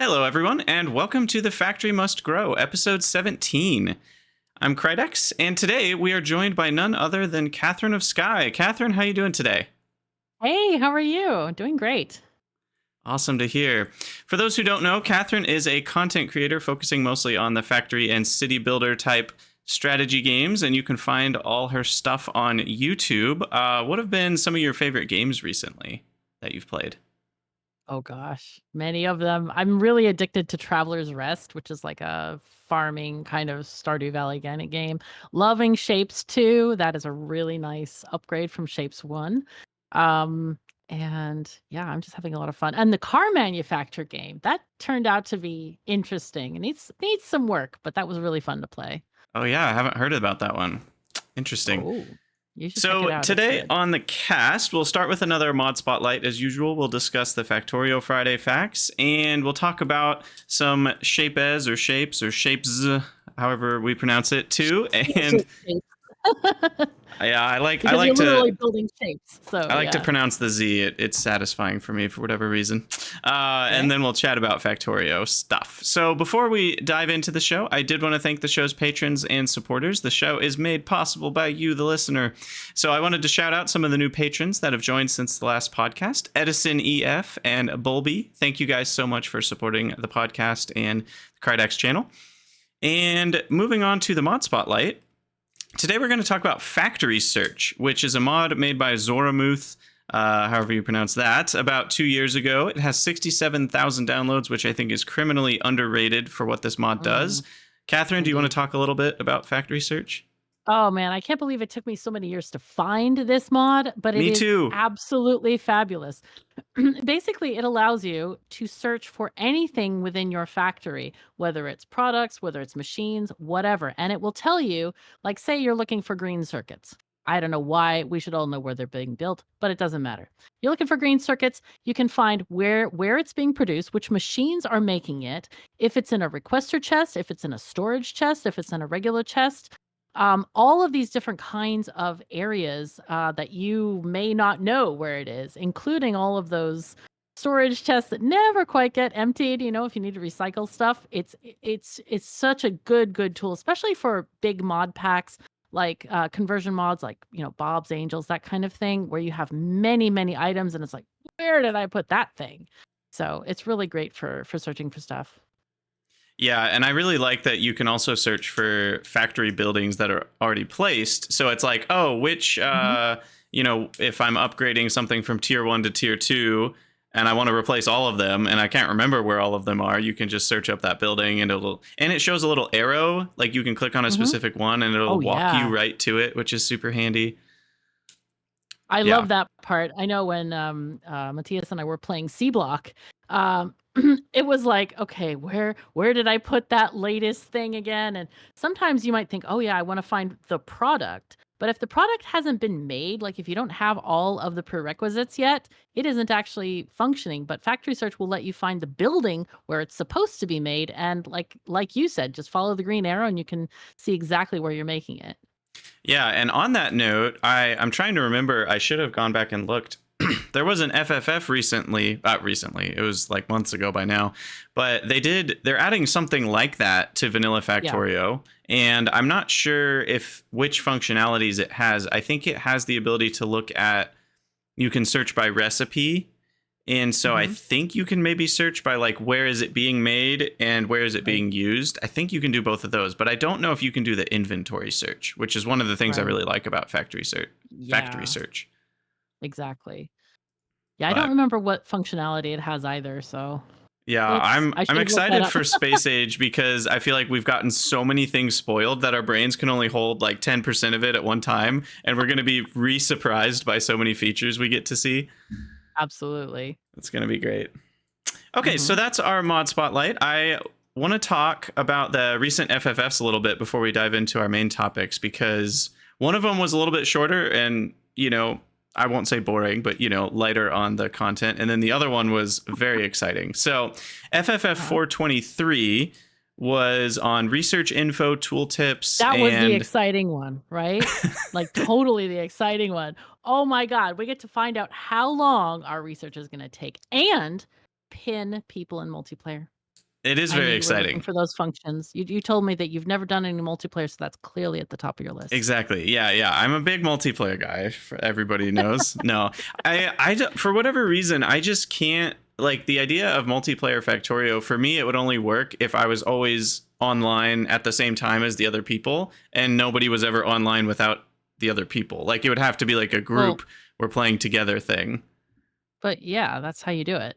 Hello, everyone, and welcome to The Factory Must Grow, episode 17. I'm Krydex, and today we are joined by none other than KatherineOfSky. Catherine, how you doing today? Hey, how are you? Doing great. Awesome to hear. For those who don't know, Catherine is a content creator focusing mostly on the factory and city builder type strategy games, and you can find all her stuff on YouTube. What have been some of your favorite games recently that you've played? Oh gosh, many of them. I'm really addicted to Traveler's Rest, which is like a farming kind of Stardew Valley kind of game. Loving Shapes 2. That is a really nice upgrade from Shapes 1. And yeah, I'm just having a lot of fun. And the car manufacturer game, that turned out to be interesting. It needs some work, but that was really fun to play. Oh, yeah, I haven't heard about that one. Interesting. Oh, you should check it So out. It's today good. on the cast, we'll start with another mod spotlight. As usual, we'll discuss the Factorio Friday facts, and we'll talk about some Shapez or Shapes or Shapes, however we pronounce it too. And yeah, I Because like you're to literally building shapes, so I like to yeah. pronounce the Z. It's satisfying for me for whatever reason. Okay. And then we'll chat about Factorio stuff. So before we dive into the show, I did want to thank the show's patrons and supporters. The show is made possible by you, the listener. So I wanted to shout out some of the new patrons that have joined since the last podcast. Edison EF and Bulby. Thank you guys so much for supporting the podcast and the Krydex channel. And moving on to the mod spotlight. Today we're going to talk about Factory Search, which is a mod made by Zoramuth, however you pronounce that, about 2 years ago. It has 67,000 downloads, which I think is criminally underrated for what this mod does. Mm, Catherine, do you want to indeed. talk a little bit about Factory Search? Oh, man, I can't believe it took me so many years to find this mod, but it Me is too. absolutely fabulous. Basically, it allows you to search for anything within your factory, whether it's products, whether it's machines, whatever, and it will tell you, like, say you're looking for green circuits. I don't know why, we should all know where they're being built, but it doesn't matter. You're looking for green circuits, you can find where it's being produced, which machines are making it, if it's in a requester chest, if it's in a storage chest, if it's in a regular chest, all of these different kinds of areas that you may not know where it is, including all of those storage chests that never quite get emptied. If you need to recycle stuff, it's such a good tool, especially for big mod packs like conversion mods, like Bob's Angels, that kind of thing, where you have many items, and it's like, where did I put that thing? So it's really great for searching for stuff. Yeah, and I really like that you can also search for factory buildings that are already placed. So it's like, oh, which, Mhm. if I'm upgrading something from tier 1 to tier 2 and I want to replace all of them and I can't remember where all of them are, you can just search up that building and it shows a little arrow, like you can click on a Mhm. specific one and it'll Oh walk you yeah. right to it, which is super handy. I Yeah. love that part. I know when, Matthias and I were playing C Block, um, it was like, "Okay, where did I put that latest thing again?" And sometimes you might think, "Oh, yeah, I wanna find the product." But if the product hasn't been made, like, if you don't have all of the prerequisites yet, it isn't actually functioning. But Factory Search will let you find the building where it's supposed to be made, and like you said, just follow the green arrow, and you can see exactly where you're making it. Yeah, and on that note, I'm trying to remember. I should have gone back and looked. There was an FFF recently. Recently, it was like months ago by now. But they're adding something like that to Vanilla Yeah, Factorio, and I'm not sure if which functionalities it has. I think it has the ability to look at. You can search by recipe, and so I mhm, think you can maybe search by like where is it being made and where is it right, being used. I think you can do both of those, but I don't know if you can do the inventory search, which is one of the things I right. really like about factory search. Factory Yeah, search. exactly. Yeah, I don't But remember what functionality it has either, so yeah, it's I I'm should have looked that excited up. for Space Age because I feel like we've gotten so many things spoiled that our brains can only hold like 10% of it at one time, and we're going to be re-surprised by so many features we get to see. Absolutely. It's going to be great. Okay, so Mhm. that's our mod spotlight. I want to talk about the recent FFFs a little bit before we dive into our main topics because one of them was a little bit shorter and, I won't say boring, but, lighter on the content. And then the other one was very exciting. So FFF Uh-huh. 423 was on research info, tooltips, That was the and exciting one, right? Like, totally the exciting one. Oh my god, we get to find out how long our research is gonna take and pin people in multiplayer. It is I knew very you were looking exciting. for those functions. You told me that you've never done any multiplayer, so that's clearly at the top of your list. Exactly. Yeah, yeah. I'm a big multiplayer guy. For everybody knows. No, for whatever reason, I just can't like the idea of multiplayer Factorio. For me, it would only work if I was always online at the same time as the other people, and nobody was ever online without the other people. Like it would have to be like a Well, group we're playing together thing. but yeah, that's how you do it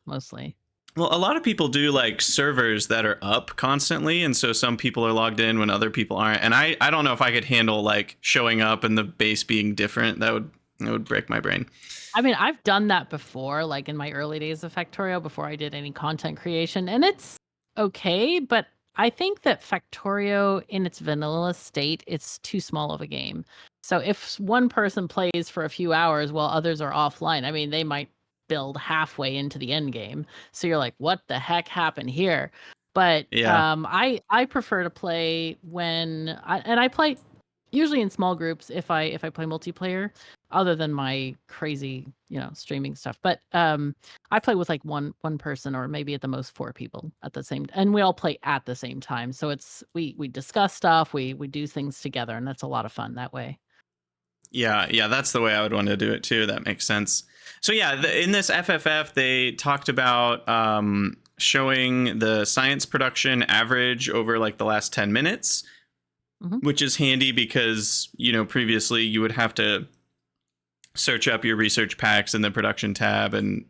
mostly. Well, a lot of people do like servers that are up constantly, and so some people are logged in when other people aren't. And I don't know if I could handle like showing up and the base being different. That would break my brain. I mean, I've done that before, like in my early days of Factorio before I did any content creation, and it's okay, but I think that Factorio in its vanilla state, it's too small of a game. So if one person plays for a few hours while others are offline, I mean, they might build halfway into the end game. So you're like, what the heck happened here? But Yeah, I prefer to play and I play usually in small groups if I play multiplayer, other than my crazy, streaming stuff. But I play with like one person or maybe at the most four people at the same, and we all play at the same time. So it's we discuss stuff, we do things together, and that's a lot of fun that way. yeah, yeah. That's the way I would want to do it too. That makes sense. So yeah, in this FFF, they talked about showing the science production average over like the last 10 minutes, Hmm. which is handy because previously you would have to search up your research packs in the production tab and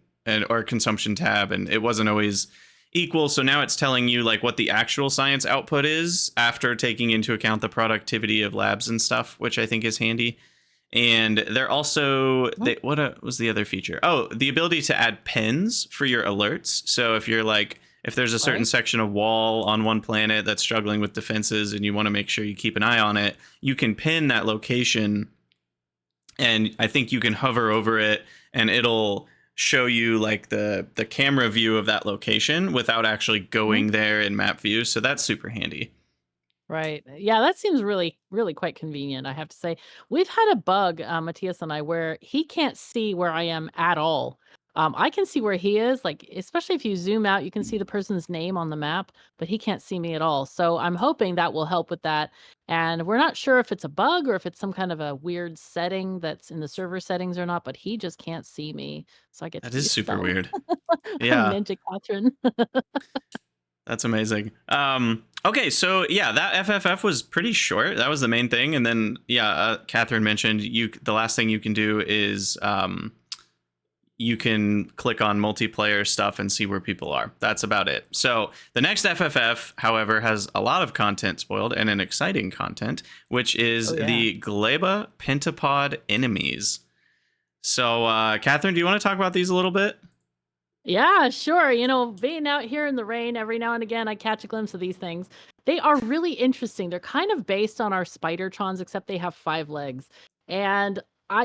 or consumption tab, and it wasn't always equal. So now it's telling you like what the actual science output is after taking into account the productivity of labs and stuff, which I think is handy. And they're also was the other feature? Oh, the ability to add pins for your alerts. So if there's a certain Right. section of wall on one planet that's struggling with defenses and you want to make sure you keep an eye on it, you can pin that location, and I think you can hover over it and it'll show you like the camera view of that location without actually Mhm. going there in map view. So that's super handy. Right. Yeah, that seems really, really quite convenient, I have to say. We've had a bug, Matthias and I, where he can't see where I am at all. I can see where he is, like, especially if you zoom out, you can see the person's name on the map, but he can't see me at all. So I'm hoping that will help with that. And we're not sure if it's a bug or if it's some kind of a weird setting that's in the server settings or not, but he just can't see me. So I get to That be is super stealth. weird. I'm Yeah. Ninja Catherine. That's amazing. Okay, so yeah, that FFF was pretty short. That was the main thing, and then yeah, Catherine mentioned the last thing you can do is you can click on multiplayer stuff and see where people are. That's about it. So the next FFF, however, has a lot of content spoiled and an exciting content, which is Oh, yeah. the Gleba Pentapod enemies. So, Catherine, do you want to talk about these a little bit? Yeah, sure. Being out here in the rain every now and again, I catch a glimpse of these things. They are really interesting. They're kind of based on our Spidertrons, except they have 5 legs. And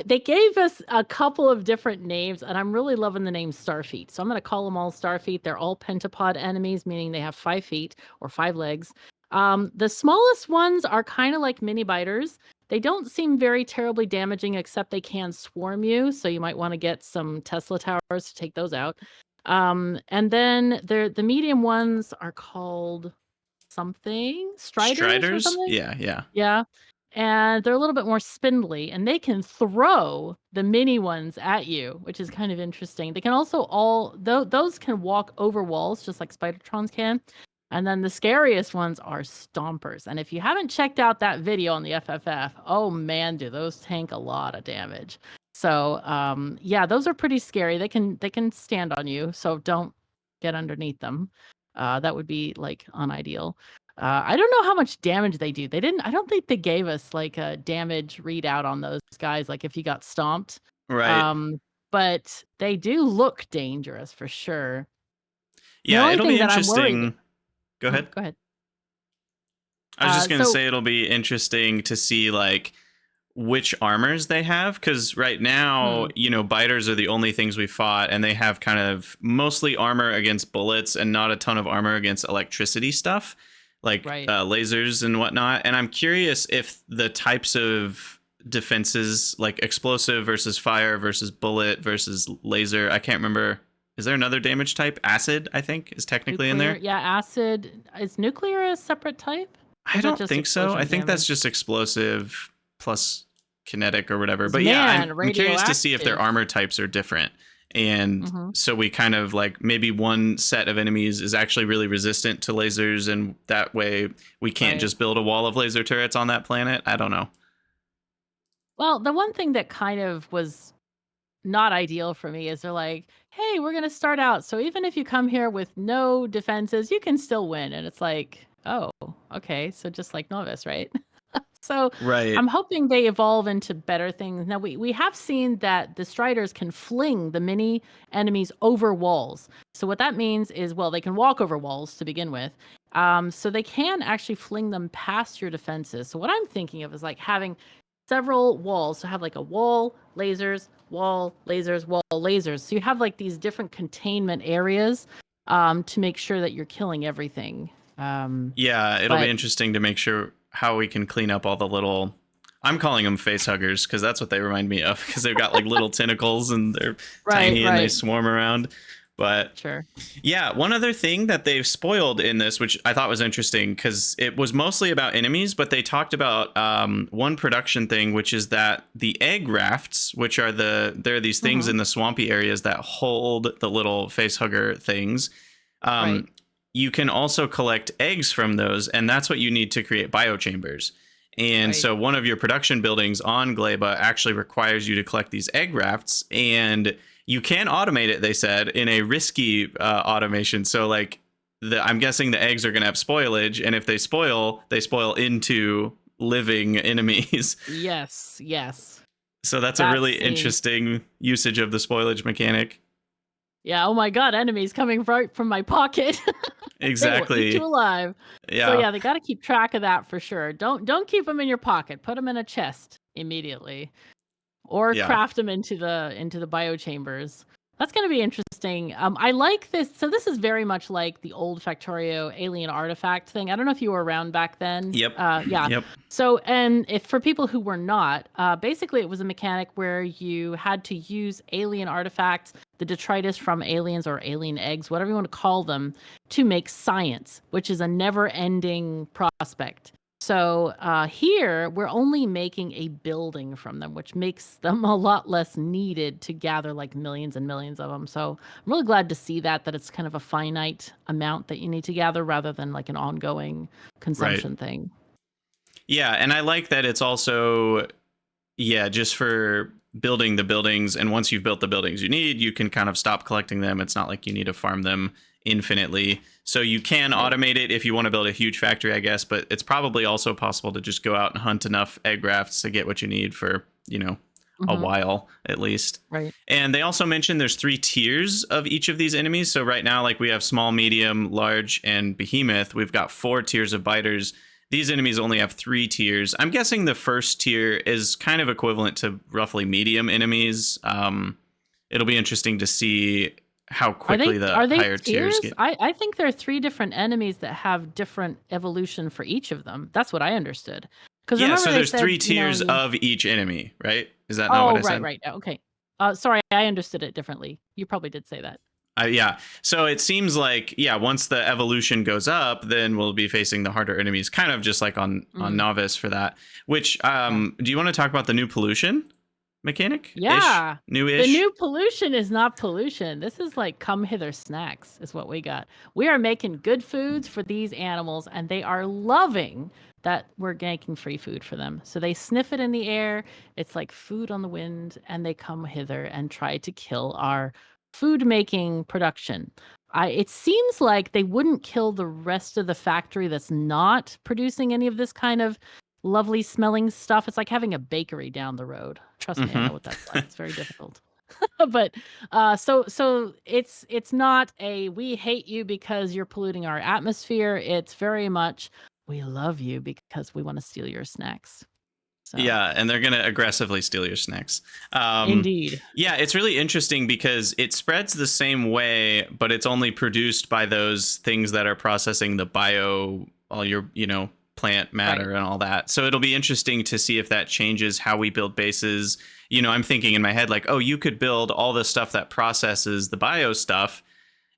they gave us a couple of different names, and I'm really loving the name Starfeet. So I'm going to call them all Starfeet. They're all pentapod enemies, meaning they have 5 feet or 5 legs. The smallest ones are kind of like mini biters. They don't seem very terribly damaging, except they can swarm you. So you might want to get some Tesla towers to take those out. And then the medium ones are called something, Striders or Striders? something? Yeah, yeah. Yeah. And they're a little bit more spindly, and they can throw the mini ones at you, which is kind of interesting. They can also those can walk over walls just like Spidertrons can. And then the scariest ones are Stompers. And if you haven't checked out that video on the FFF, oh man, do those tank a lot of damage. So yeah, those are pretty scary. They can stand on you, so don't get underneath them. That would be like unideal. I don't know how much damage they do. I don't think they gave us like a damage readout on those guys, like if you got stomped. Right. Um, but they do look dangerous for sure. The Yeah, only it'll thing be that I'm worried. interesting. Go ahead. Go ahead. I was just going to So say it'll be interesting to see like which armors they have, because right now, hmm, biters are the only things we fought, and they have kind of mostly armor against bullets and not a ton of armor against electricity stuff, like right. lasers and whatnot. And I'm curious if the types of defenses, like explosive versus fire versus bullet versus laser, I can't remember Is there another damage type? Acid, I think, is technically in Nuclear, there. yeah, acid. Is nuclear a separate type? Or I is that don't just think so. I explosion think that's damage? just explosive plus kinetic or whatever. 'Cause But yeah, man, I'm curious to see if their radioactive. armor types are different. And Hmm. so we kind of like maybe one set of enemies is actually really resistant to lasers, and that way we can't Right. just build a wall of laser turrets on that planet. I don't know. Well, the one thing that kind of was not ideal for me is they're like, "Hey, we're gonna start out. So even if you come here with no defenses, you can still win." And it's like, oh, okay. So just like novice, right? So Right. I'm hoping they evolve into better things. Now we have seen that the Striders can fling the mini enemies over walls. So what that means is, well, they can walk over walls to begin with. So they can actually fling them past your defenses. So what I'm thinking of is like having several walls. So have like a wall, lasers, wall, lasers, wall, lasers. So you have like these different containment areas to make sure that you're killing everything. Yeah, it'll be But interesting to make sure how we can clean up all the little. I'm calling them face huggers because that's what they remind me of because they've got like little tentacles and they're right, tiny and they right, swarm around. But sure. yeah, one other thing that they've spoiled in this, which I thought was interesting because it was mostly about enemies, but they talked about one production thing, which is that the egg rafts, which are there are these things Hmm. in the swampy areas that hold the little face hugger things. Right, Um, you can also collect eggs from those, and that's what you need to create biochambers. And right. so one of your production buildings on Gleba actually requires you to collect these egg rafts, and you can automate it, they said, in a risky automation. So like I'm guessing the eggs are going to have spoilage, and if they spoil into living enemies. Yes, yes. So that's a That really seems. interesting usage of the spoilage mechanic. Yeah. Oh my God, enemies coming right from my pocket. They will eat you Exactly. alive. So Yeah. yeah, they got to keep track of that for sure. Don't keep them in your pocket. Put them in a chest immediately, or Yeah. craft them into the biochambers. That's going to be interesting. I like this. So this is very much like the old Factorio alien artifact thing. I don't know if you were around back then. Yep. Yeah. Yep. So, and if for people who were not, basically it was a mechanic where you had to use alien artifacts, the detritus from aliens or alien eggs, whatever you want to call them, to make science, which is a never-ending prospect. So here we're only making a building from them, which makes them a lot less needed to gather like millions and millions of them. So I'm really glad to see that it's kind of a finite amount that you need to gather rather than like an ongoing Right. consumption thing. Yeah, and I like that it's also just for building the buildings, and once you've built the buildings you need, you can kind of stop collecting them. It's not like you need to farm them infinitely. So you can Right. automate it if you want to build a huge factory, I guess, but it's probably also possible to just go out and hunt enough egg rafts to get what you need for, a Hmm. while at least. Right. And they also mentioned there's 3 tiers of each of these enemies. So right now, like we have small, medium, large, and behemoth. We've got 4 tiers of biters. These enemies only have 3 tiers. I'm guessing the first tier is kind of equivalent to roughly medium enemies. It'll be interesting to see how quickly the Are they higher tiers tiers? get. I think there are three different enemies that have different evolution for each of them. That's what I understood. Because Yeah, remember so they there's said, 3 tiers of each enemy, right? Is that not what oh, I right, said? right. Okay. Sorry, I understood it differently. You probably did say that. Yeah. So it seems like, once the evolution goes up, then we'll be facing the harder enemies, kind of just like on Mm, novice for that. Which yeah. do you want to talk about the new pollution mechanic ish, Yeah. new The ish? new pollution is not pollution. This is like come hither snacks, is what we got. We are making good foods for these animals, and they are loving that we're making free food for them. So they sniff it in the air. It's like food on the wind, and they come hither and try to kill our food making production. It seems like they wouldn't kill the rest of the factory that's not producing any of this kind of lovely smelling stuff. It's like having a bakery down the road. Trust me, I know what that's like. It's very difficult. But so it's not a we hate you because you're polluting our atmosphere. It's very much we love you because we want to steal your snacks. So Yeah, and they're gonna aggressively steal your snacks. indeed. Yeah, it's really interesting because it spreads the same way, but it's only produced by those things that are processing the all your plant Right. matter and all that. So it'll be interesting to see if that changes how we build bases. You know, I'm thinking in my head like, oh, you could build all the stuff that processes the bio stuff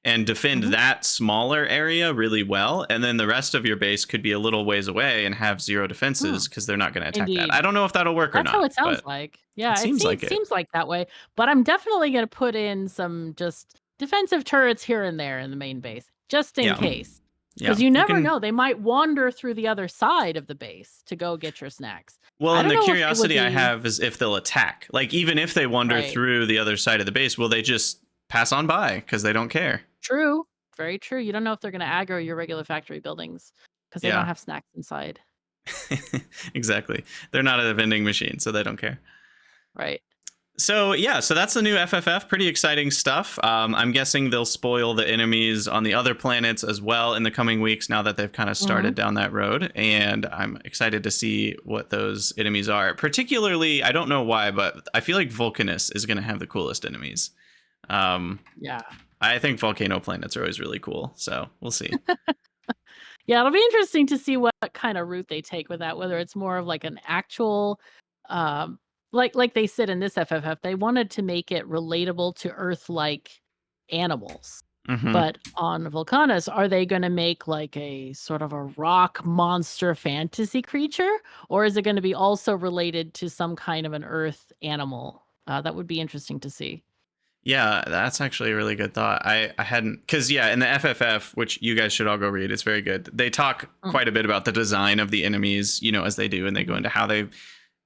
and defend Mhm. that smaller area really well, and then the rest of your base could be a little ways away and have zero Hmm. defenses because they're not going to attack that. Indeed. I don't know if that'll work or That's how not, it sounds but like. it Yeah, it seems like it. seems like that way, but I'm definitely gonna put in some just defensive turrets here and there in the main base, just in Yeah. case, Yeah. because you You never can. know, they might wander through the other side of the base to go get your snacks. Well, I and don't the know if they would curiosity I be have is if they'll attack. Like, even if they wander right. through the other side of the base, will they just pass on by because they don't care? True, very true. You don't know if they're gonna aggro your regular factory buildings because they don't Yeah. have snacks inside. Exactly. They're not a vending machine, so they don't care. Right. So yeah, so that's the new FFF. Pretty exciting stuff. I'm guessing they'll spoil the enemies on the other planets as well in the coming weeks. Now that they've kind of started Mhm. down that road, and I'm excited to see what those enemies are. Particularly, I don't know why, but I feel like Vulcanus is going to have the coolest enemies. Um, Yeah. I think volcano planets are always really cool. So we'll see. Yeah, it'll be interesting to see what kind of route they take with that, whether it's more of like an actual um like they said in this FFF, they wanted to make it relatable to Earth-like animals. Hmm. But on Vulcanus, are they going to make like a sort of a rock monster fantasy creature, or is it going to be also related to some kind of an Earth animal? That would be interesting to see. Yeah, that's actually a really good thought. I hadn't, because yeah, in the FFF, which you guys should all go read, it's very good. They talk Mm, quite a bit about the design of the enemies, you know, as they do, and they go mhm. into how they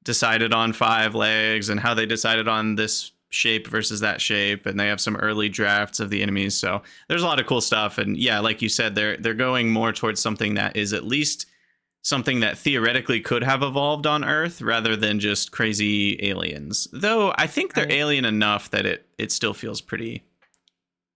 decided on 5 legs and how they decided on this shape versus that shape, and they have some early drafts of the enemies. So there's a lot of cool stuff, and yeah, like you said, they're going more towards something that is at least something that theoretically could have evolved on Earth rather than just crazy aliens. Though I think they're Right. alien enough that it still feels pretty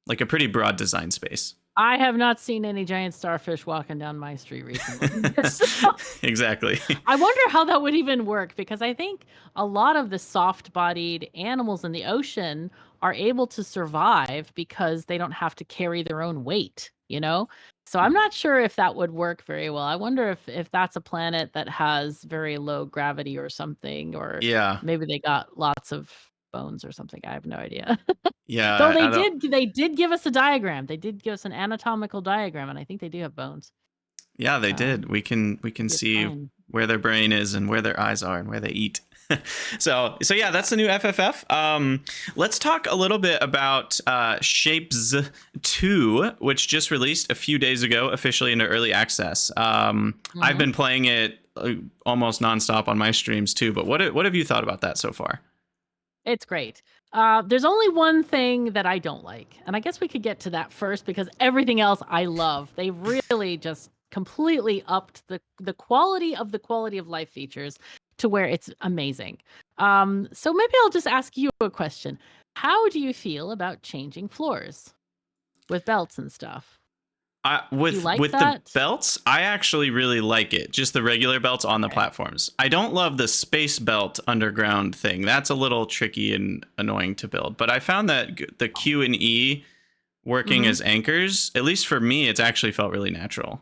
like a pretty broad design space. I have not seen any giant starfish walking down my street recently. So Exactly. I wonder how that would even work because I think a lot of the soft-bodied animals in the ocean are able to survive because they don't have to carry their own weight, you know? So I'm not sure if that would work very well. I wonder if that's a planet that has very low gravity or something, or Yeah. maybe they got lots of bones or something. I have no idea. Though Yeah, I don't. they did give us a diagram. They did give us an anatomical diagram, and I think they do have bones. Yeah, they So, did. We can be see fine. where their brain is and where their eyes are and where they eat. So yeah, that's the new FFF. Let's talk a little bit about Shapez 2, which just released a few days ago, officially into early access. I've Mhm. been playing it almost nonstop on my streams too. But what have you thought about that so far? It's great. There's only one thing that I don't like, and I guess we could get to that first because everything else I love. They really just completely upped the quality of life features to where it's amazing. So maybe I'll just ask you a question. How do you feel about changing floors with belts and stuff? Do you like With the that? belts, I actually really like it. Just the regular belts on the Okay. platforms. I don't love the space belt underground thing. That's a little tricky and annoying to build. But I found that the Q and E working Mhm. as anchors, at least for me, it's actually felt really natural.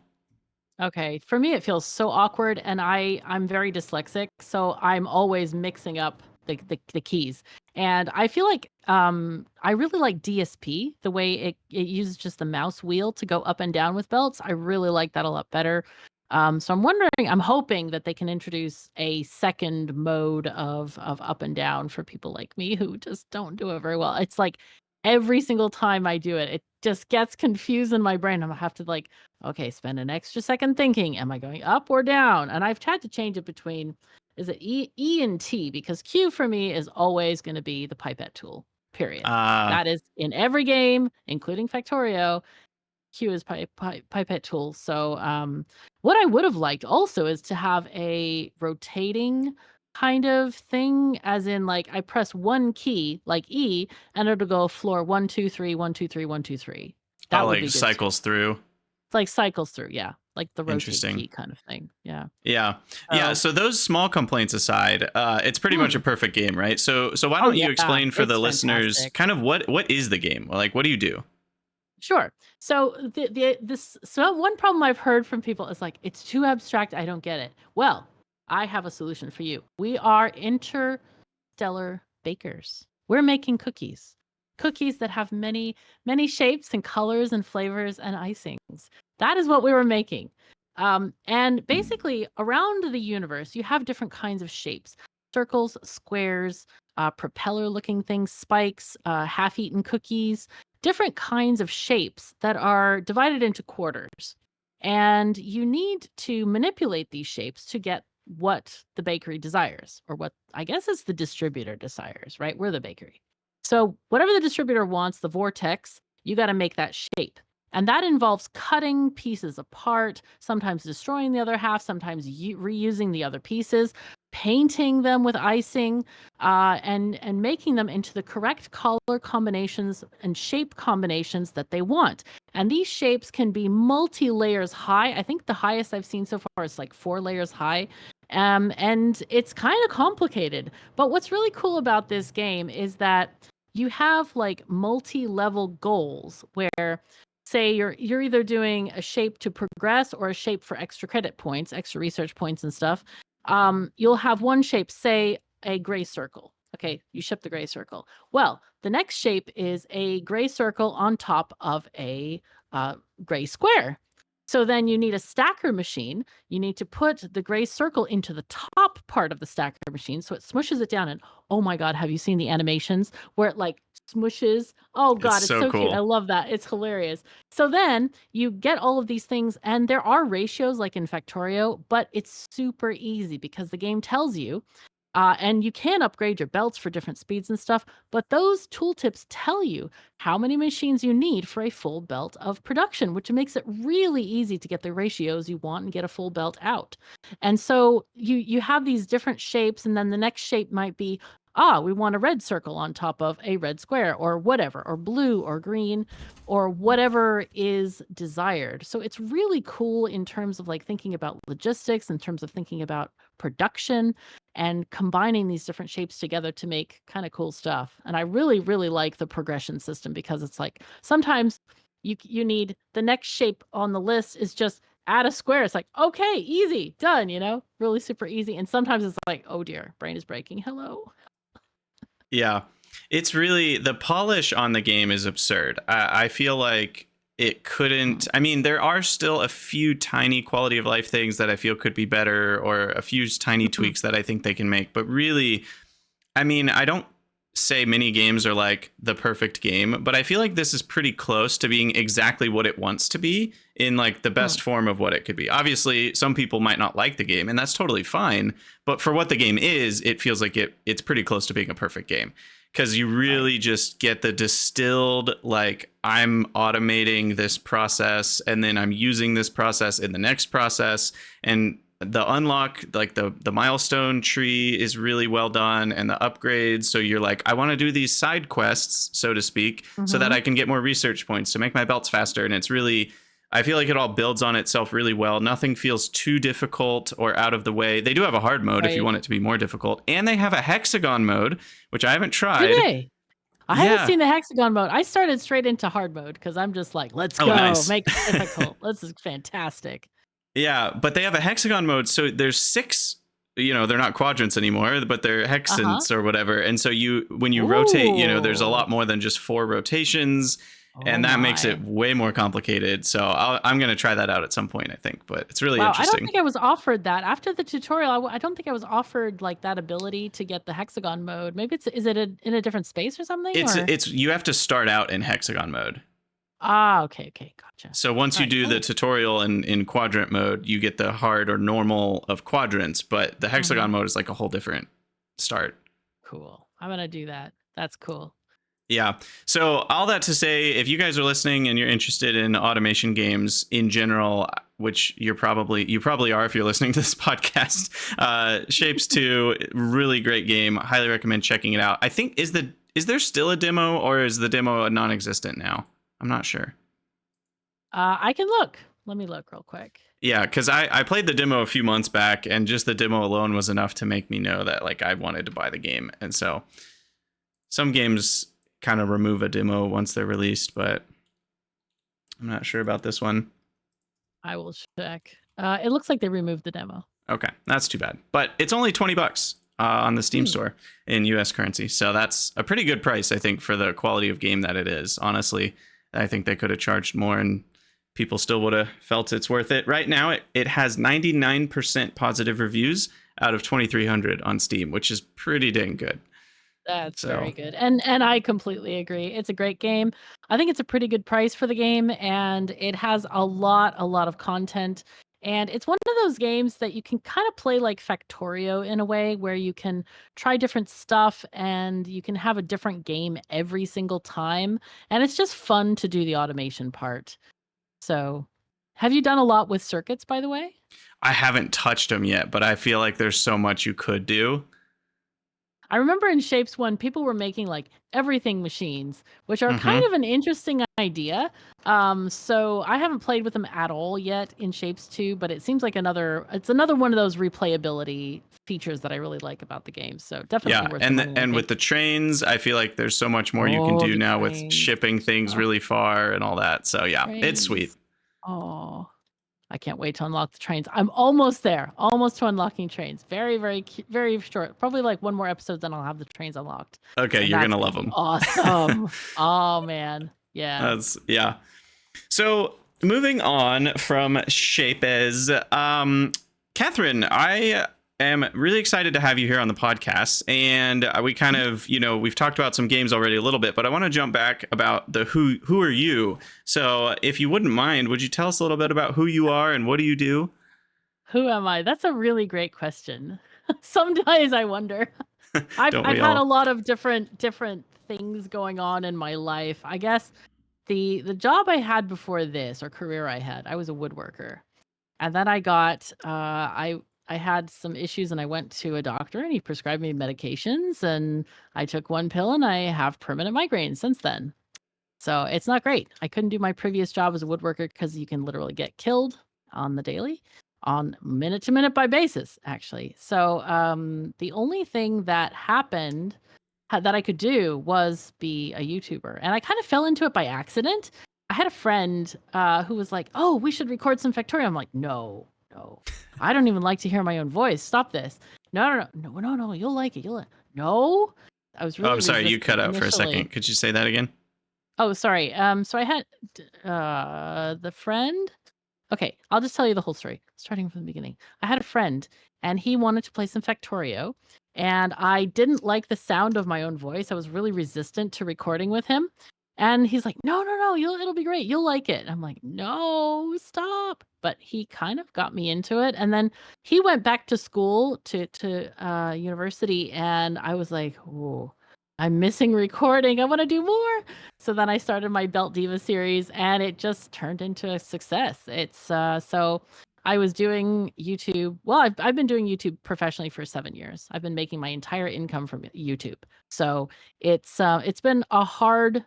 Okay. For me, it feels so awkward, and I'm very dyslexic, so I'm always mixing up the keys. And I feel like I really like DSP, the way it uses just the mouse wheel to go up and down with belts. I really like that a lot better. So I'm hoping that they can introduce a second mode of up and down for people like me who just don't do it very well. It's like every single time I do it, it just gets confused in my brain. I'm gonna have to like, okay, spend an extra second thinking, am I going up or down? And I've tried to change it between, is it E and T? Because Q for me is always going to be the pipette tool, period. Uh, That is in every game, including Factorio. Q is pipette tool. So, what I would have liked also is to have a rotating kind of thing, as in like I press one key, like E, and it'll go floor 1 2 3 1 2 3 1 2 3. oh, That would like be good too. cycles through. It's like cycles through, yeah, like the rotate Interesting. key kind of thing, yeah. Yeah. Yeah. So So those small complaints aside, it's pretty much hmm. a perfect game, right? So why Oh, don't you yeah, explain for the it's listeners fantastic. kind of what is the game? Like, what do you do? Sure. So one problem I've heard from people is like, it's too abstract. I don't get it. Well, I have a solution for you. We are interstellar bakers. We're making cookies that have many, many shapes and colors and flavors and icings. That is what we were making. And basically, around the universe, you have different kinds of shapes: circles, squares, propeller-looking things, spikes, half-eaten cookies, different kinds of shapes that are divided into quarters. And you need to manipulate these shapes to get what the bakery desires, or what I guess is the distributor desires, right? We're the bakery. So whatever the distributor wants, the vortex, you got to make that shape. And that involves cutting pieces apart, sometimes destroying the other half, sometimes reusing the other pieces, painting them with icing, and making them into the correct color combinations and shape combinations that they want. And these shapes can be multi-layers high. I think the highest I've seen so far is like 4 layers high. And it's kind of complicated. But what's really cool about this game is that you have like multi-level goals where, say, you're either doing a shape to progress or a shape for extra credit points, extra research points and stuff. You'll have one shape, say a gray circle. Okay, you ship the gray circle. Well, the next shape is a gray circle on top of a gray square. So then you need a stacker machine. You need to put the gray circle into the top part of the stacker machine so it smushes it down. And oh my God, have you seen the animations where it like smushes? Oh God, it's so cute. I love that. It's hilarious. So then you get all of these things, and there are ratios like in Factorio, but it's super easy because the game tells you. And you can upgrade your belts for different speeds and stuff, but those tooltips tell you how many machines you need for a full belt of production, which makes it really easy to get the ratios you want and get a full belt out. And so you have these different shapes, and then the next shape might be, we want a red circle on top of a red square, or whatever, or blue or green, or whatever is desired. So it's really cool in terms of like thinking about logistics, in terms of thinking about production, and combining these different shapes together to make kind of cool stuff. And I really, really like the progression system, because it's like sometimes you need the next shape on the list is just add a square. It's like, okay, easy, done, really super easy. And sometimes it's like, oh dear, brain is breaking. Hello. Yeah, it's really, the polish on the game is absurd. I feel like it couldn't. I mean, there are still a few tiny quality of life things that I feel could be better, or a few tiny tweaks that I think they can make. But really, I mean, I don't say many games are like the perfect game, but I feel like this is pretty close to being exactly what it wants to be, in like the best form of what it could be. Obviously, some people might not like the game, and that's totally fine. But for what the game is, it feels like it's pretty close to being a perfect game, because you really just get the distilled, like, I'm automating this process and then I'm using this process in the next process. And the unlock, like the milestone tree is really well done, and the upgrades. So you're like, I want to do these side quests, so to speak, so that I can get more research points to make my belts faster. And it's really, I feel like it all builds on itself really well. Nothing feels too difficult or out of the way. They do have a hard mode if you want it to be more difficult. And they have a hexagon mode, which I haven't tried. Do they? I haven't seen the hexagon mode. I started straight into hard mode because I'm just like, let's go, nice. make it difficult. This is fantastic. Yeah, but they have a hexagon mode. So there's 6, they're not quadrants anymore, but they're hexants or whatever. And so when you rotate, there's a lot more than just 4 rotations. And that makes it way more complicated. So I'm going to try that out at some point, I think. But it's really interesting. I don't think I was offered that. After the tutorial, I don't think I was offered like that ability to get the hexagon mode. Maybe is it in a different space or something? It's you have to start out in hexagon mode. Okay, gotcha. So once you do the tutorial in quadrant mode, you get the hard or normal of quadrants. But the hexagon mode is like a whole different start. Cool. I'm going to do that. That's cool. Yeah. So all that to say, if you guys are listening and you're interested in automation games in general, which you probably are if you're listening to this podcast, Shapez 2, really great game. Highly recommend checking it out. I think, is there still a demo, or is the demo non-existent now? I'm not sure. I can look. Let me look real quick. Yeah, because I played the demo a few months back, and just the demo alone was enough to make me know that like I wanted to buy the game. And so some games kind of remove a demo once they're released, but I'm not sure about this one. I will check. It looks like they removed the demo. Okay, that's too bad. But it's only $20 on the Steam store in US currency. So that's a pretty good price, I think, for the quality of game that it is. Honestly, I think they could have charged more and people still would have felt it's worth it. Right now, it has 99% positive reviews out of 2,300 on Steam, which is pretty dang good. That's very good. And I completely agree. It's a great game. I think it's a pretty good price for the game, and it has a lot of content. And it's one of those games that you can kind of play like Factorio in a way where you can try different stuff and you can have a different game every single time. And it's just fun to do the automation part. So, have you done a lot with circuits, by the way? I haven't touched them yet, but I feel like there's so much you could do. I remember in Shapes 1, people were making like everything machines, which are kind of an interesting idea. So I haven't played with them at all yet in Shapes 2, but it seems like it's another one of those replayability features that I really like about the game. So definitely worth it. And with the trains, I feel like there's so much more you can do now with shipping things really far and all that. So yeah, it's sweet. Oh, I can't wait to unlock the trains. I'm almost there, almost to unlocking trains. Very, very, very short. Probably like one more episode, then I'll have the trains unlocked. Okay, you're gonna love them. Awesome. Oh man, yeah. So moving on from Shapez, Catherine, I am really excited to have you here on the podcast, and we kind of, we've talked about some games already a little bit, but I want to jump back about the who are you? So if you wouldn't mind, would you tell us a little bit about who you are and what do you do? Who am I? That's a really great question. Sometimes I wonder. I've had a lot of different things going on in my life. I guess the job I had before this, or career I was a woodworker. And then I got I had some issues and I went to a doctor and he prescribed me medications and I took one pill and I have permanent migraines since then. So it's not great. I couldn't do my previous job as a woodworker because you can literally get killed on the daily, on minute to minute by basis, actually. So the only thing that happened that I could do was be a YouTuber. And I kind of fell into it by accident. I had a friend who was like, "Oh, we should record some Factorio." I'm like, no. I don't even like to hear my own voice. Stop this. No. You'll like it. No. I was really. Oh, I'm sorry. You cut out for a second. Could you say that again? Oh, sorry. So I had the friend. Okay, I'll just tell you the whole story, starting from the beginning. I had a friend, and he wanted to play some Factorio, and I didn't like the sound of my own voice. I was really resistant to recording with him. And he's like, no, it'll be great. You'll like it. And I'm like, no, stop. But he kind of got me into it. And then he went back to school to university. And I was like, oh, I'm missing recording. I want to do more. So then I started my Belt Diva series and it just turned into a success. It's so I was doing YouTube. Well, I've been doing YouTube professionally for 7 years. I've been making my entire income from YouTube. So it's been a hard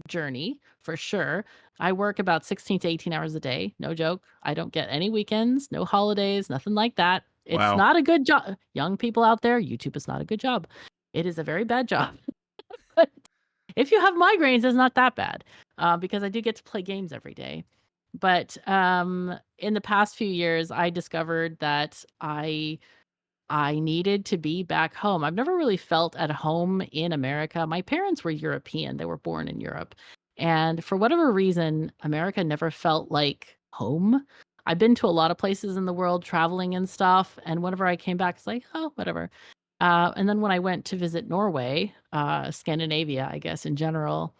journey for sure. I work about 16 to 18 hours a day. No joke. I don't get any weekends, no holidays, nothing like that. It's not a good job. Young people out there, YouTube is not a good job. It is a very bad job. But if you have migraines, it's not that bad because I do get to play games every day. But in the past few years, I discovered that I needed to be back home. I've never really felt at home in America. My parents were European. They were born in Europe. And for whatever reason, America never felt like home. I've been to a lot of places in the world traveling and stuff. And whenever I came back, it's like, oh, whatever. And then when I went to visit Norway, Scandinavia, I guess in general,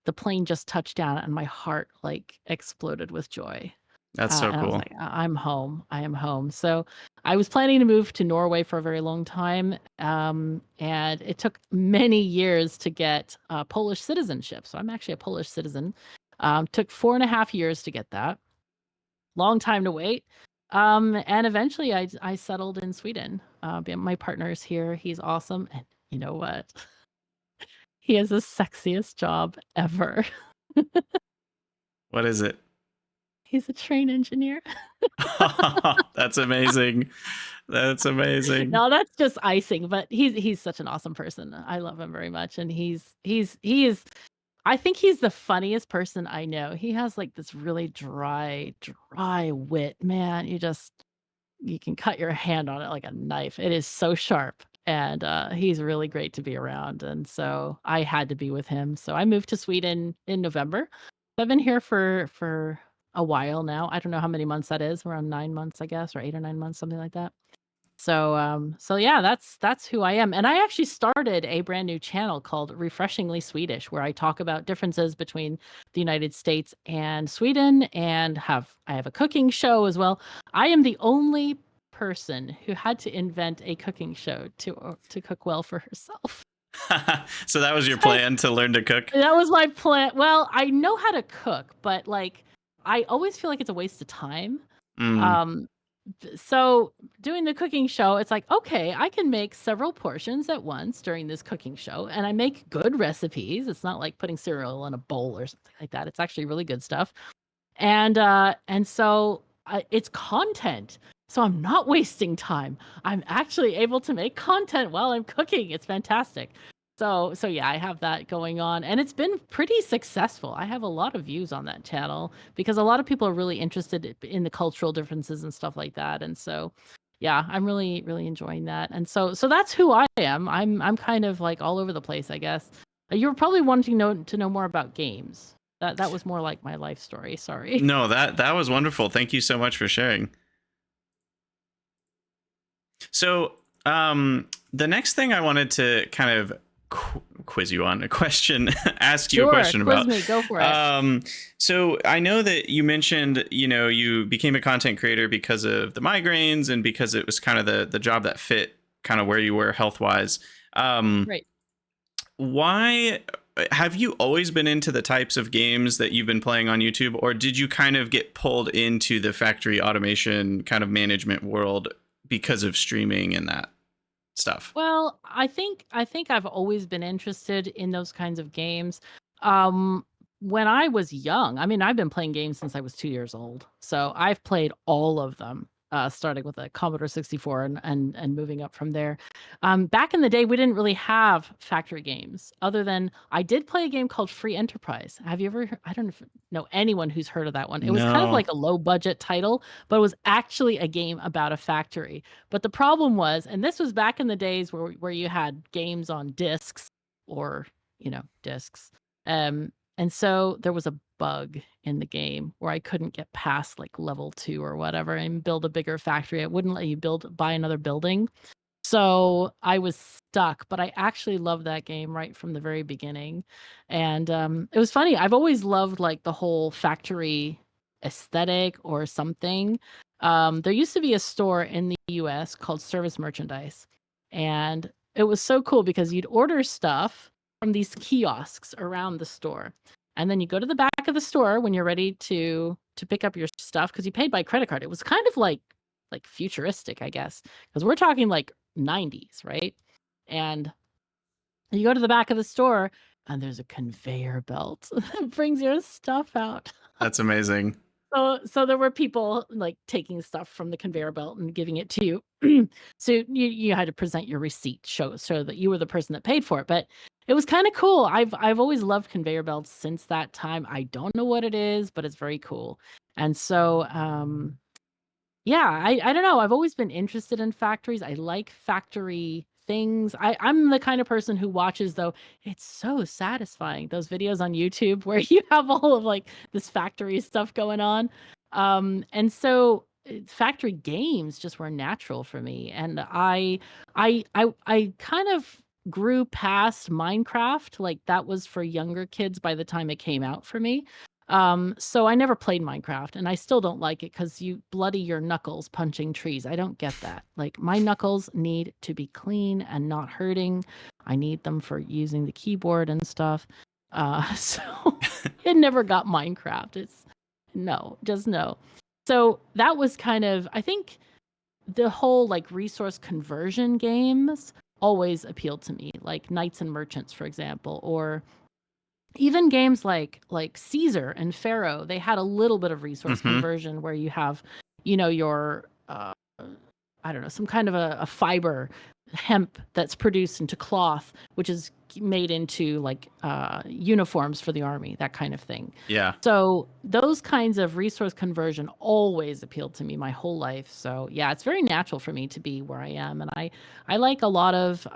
the plane just touched down and my heart like exploded with joy. That's so cool. I was like, I'm home. I am home. So I was planning to move to Norway for a very long time. And it took many years to get Polish citizenship. So I'm actually a Polish citizen. Took 4.5 years to get that. Long time to wait. And eventually I settled in Sweden. My partner's here. He's awesome. And you know what? He has the sexiest job ever. What is it? He's a train engineer. That's amazing. That's amazing. No, that's just icing, but he's such an awesome person. I love him very much. And he is I think he's the funniest person I know. He has like this really dry wit, man. You can cut your hand on it like a knife. It is so sharp. And he's really great to be around. And so I had to be with him. So I moved to Sweden in November. I've been here for a while now. I don't know how many months that is. Around 9 months, I guess, or 8 or 9 months, something like that. So yeah, that's who I am. And I actually started a brand new channel called Refreshingly Swedish, where I talk about differences between the United States and Sweden, and I have a cooking show as well. I am the only person who had to invent a cooking show to cook well for herself. So that was your plan, to learn to cook? That was my plan. Well, I know how to cook, but like I always feel like it's a waste of time. Mm. Um, so doing the cooking show, it's like, okay, I can make several portions at once during this cooking show, and I make good recipes. It's not like putting cereal in a bowl or something like that. It's actually really good stuff. And so it's content. So I'm not wasting time. I'm actually able to make content while I'm cooking. It's fantastic. So yeah, I have that going on, and it's been pretty successful. I have a lot of views on that channel because a lot of people are really interested in the cultural differences and stuff like that. And so yeah, I'm really enjoying that. And so that's who I am. I'm kind of like all over the place, I guess. You were probably wanting to know more about games. That was more like my life story. Sorry. No, that was wonderful. Thank you so much for sharing. So, the next thing I wanted to kind of quiz you on, ask you a question Quiz about. me, go for it. So I know that you mentioned, you became a content creator because of the migraines and because it was kind of the job that fit kind of where you were health wise. Right. Why have you always been into the types of games that you've been playing on YouTube, or did you kind of get pulled into the factory automation kind of management world because of streaming and that stuff? Well, I think I've always been interested in those kinds of games. Um, when I was young, I mean, I've been playing games since I was 2 years old, so I've played all of them, starting with a Commodore 64 and moving up from there. Back in the day, we didn't really have factory games, other than I did play a game called Free Enterprise. Have you ever? I don't know anyone who's heard of that one. It was kind of No. like a low budget title, but it was actually a game about a factory. But the problem was, and this was back in the days where you had games on discs or, discs. And so there was a bug in the game where I couldn't get past like level 2 or whatever and build a bigger factory. It wouldn't let you buy another building. So I was stuck, but I actually loved that game right from the very beginning. And it was funny. I've always loved like the whole factory aesthetic or something. There used to be a store in the US called Service Merchandise. And it was so cool because you'd order stuff from these kiosks around the store. And then you go to the back of the store when you're ready to pick up your stuff because you paid by credit card. It was kind of like futuristic, I guess, because we're talking like 90s, right? And you go to the back of the store and there's a conveyor belt that brings your stuff out. That's amazing. So there were people like taking stuff from the conveyor belt and giving it to you. So you had to present your receipt, show that you were the person that paid for it. But it was kind of cool. I've always loved conveyor belts since that time. I don't know what it is, but it's very cool. And so yeah, I don't know. I've always been interested in factories. I like factory things. I'm the kind of person who watches, though. It's so satisfying, those videos on YouTube where you have all of like this factory stuff going on. And so factory games just were natural for me. And I kind of grew past Minecraft. Like that was for younger kids by the time it came out for me. So I never played Minecraft, and I still don't like it because you bloody your knuckles punching trees. I don't get that. Like my knuckles need to be clean and not hurting. I need them for using the keyboard and stuff. So it never got Minecraft. It's no, just no. So that was kind of, I think the whole like resource conversion games always appealed to me, like Knights and Merchants, for example, or even games like Caesar and Pharaoh. They had a little bit of resource Mm-hmm. conversion where you have, your I don't know, some kind of a fiber hemp that's produced into cloth, which is made into like uniforms for the army, that kind of thing. Yeah. So those kinds of resource conversion always appealed to me my whole life. So yeah, it's very natural for me to be where I am, and I like a lot of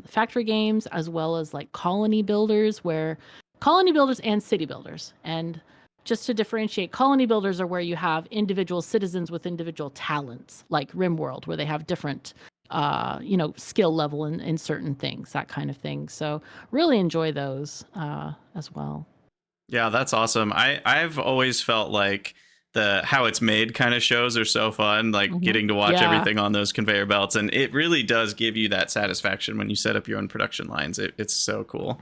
factory games as well as like colony builders, where colony builders and city builders. And just to differentiate, colony builders are where you have individual citizens with individual talents, like RimWorld, where they have different skill level in certain things, that kind of thing. So really enjoy those as well. Yeah, that's awesome. I've always felt like the how it's made kind of shows are so fun, like Hmm. getting to watch Yeah, everything on those conveyor belts, and it really does give you that satisfaction when you set up your own production lines. It's so cool.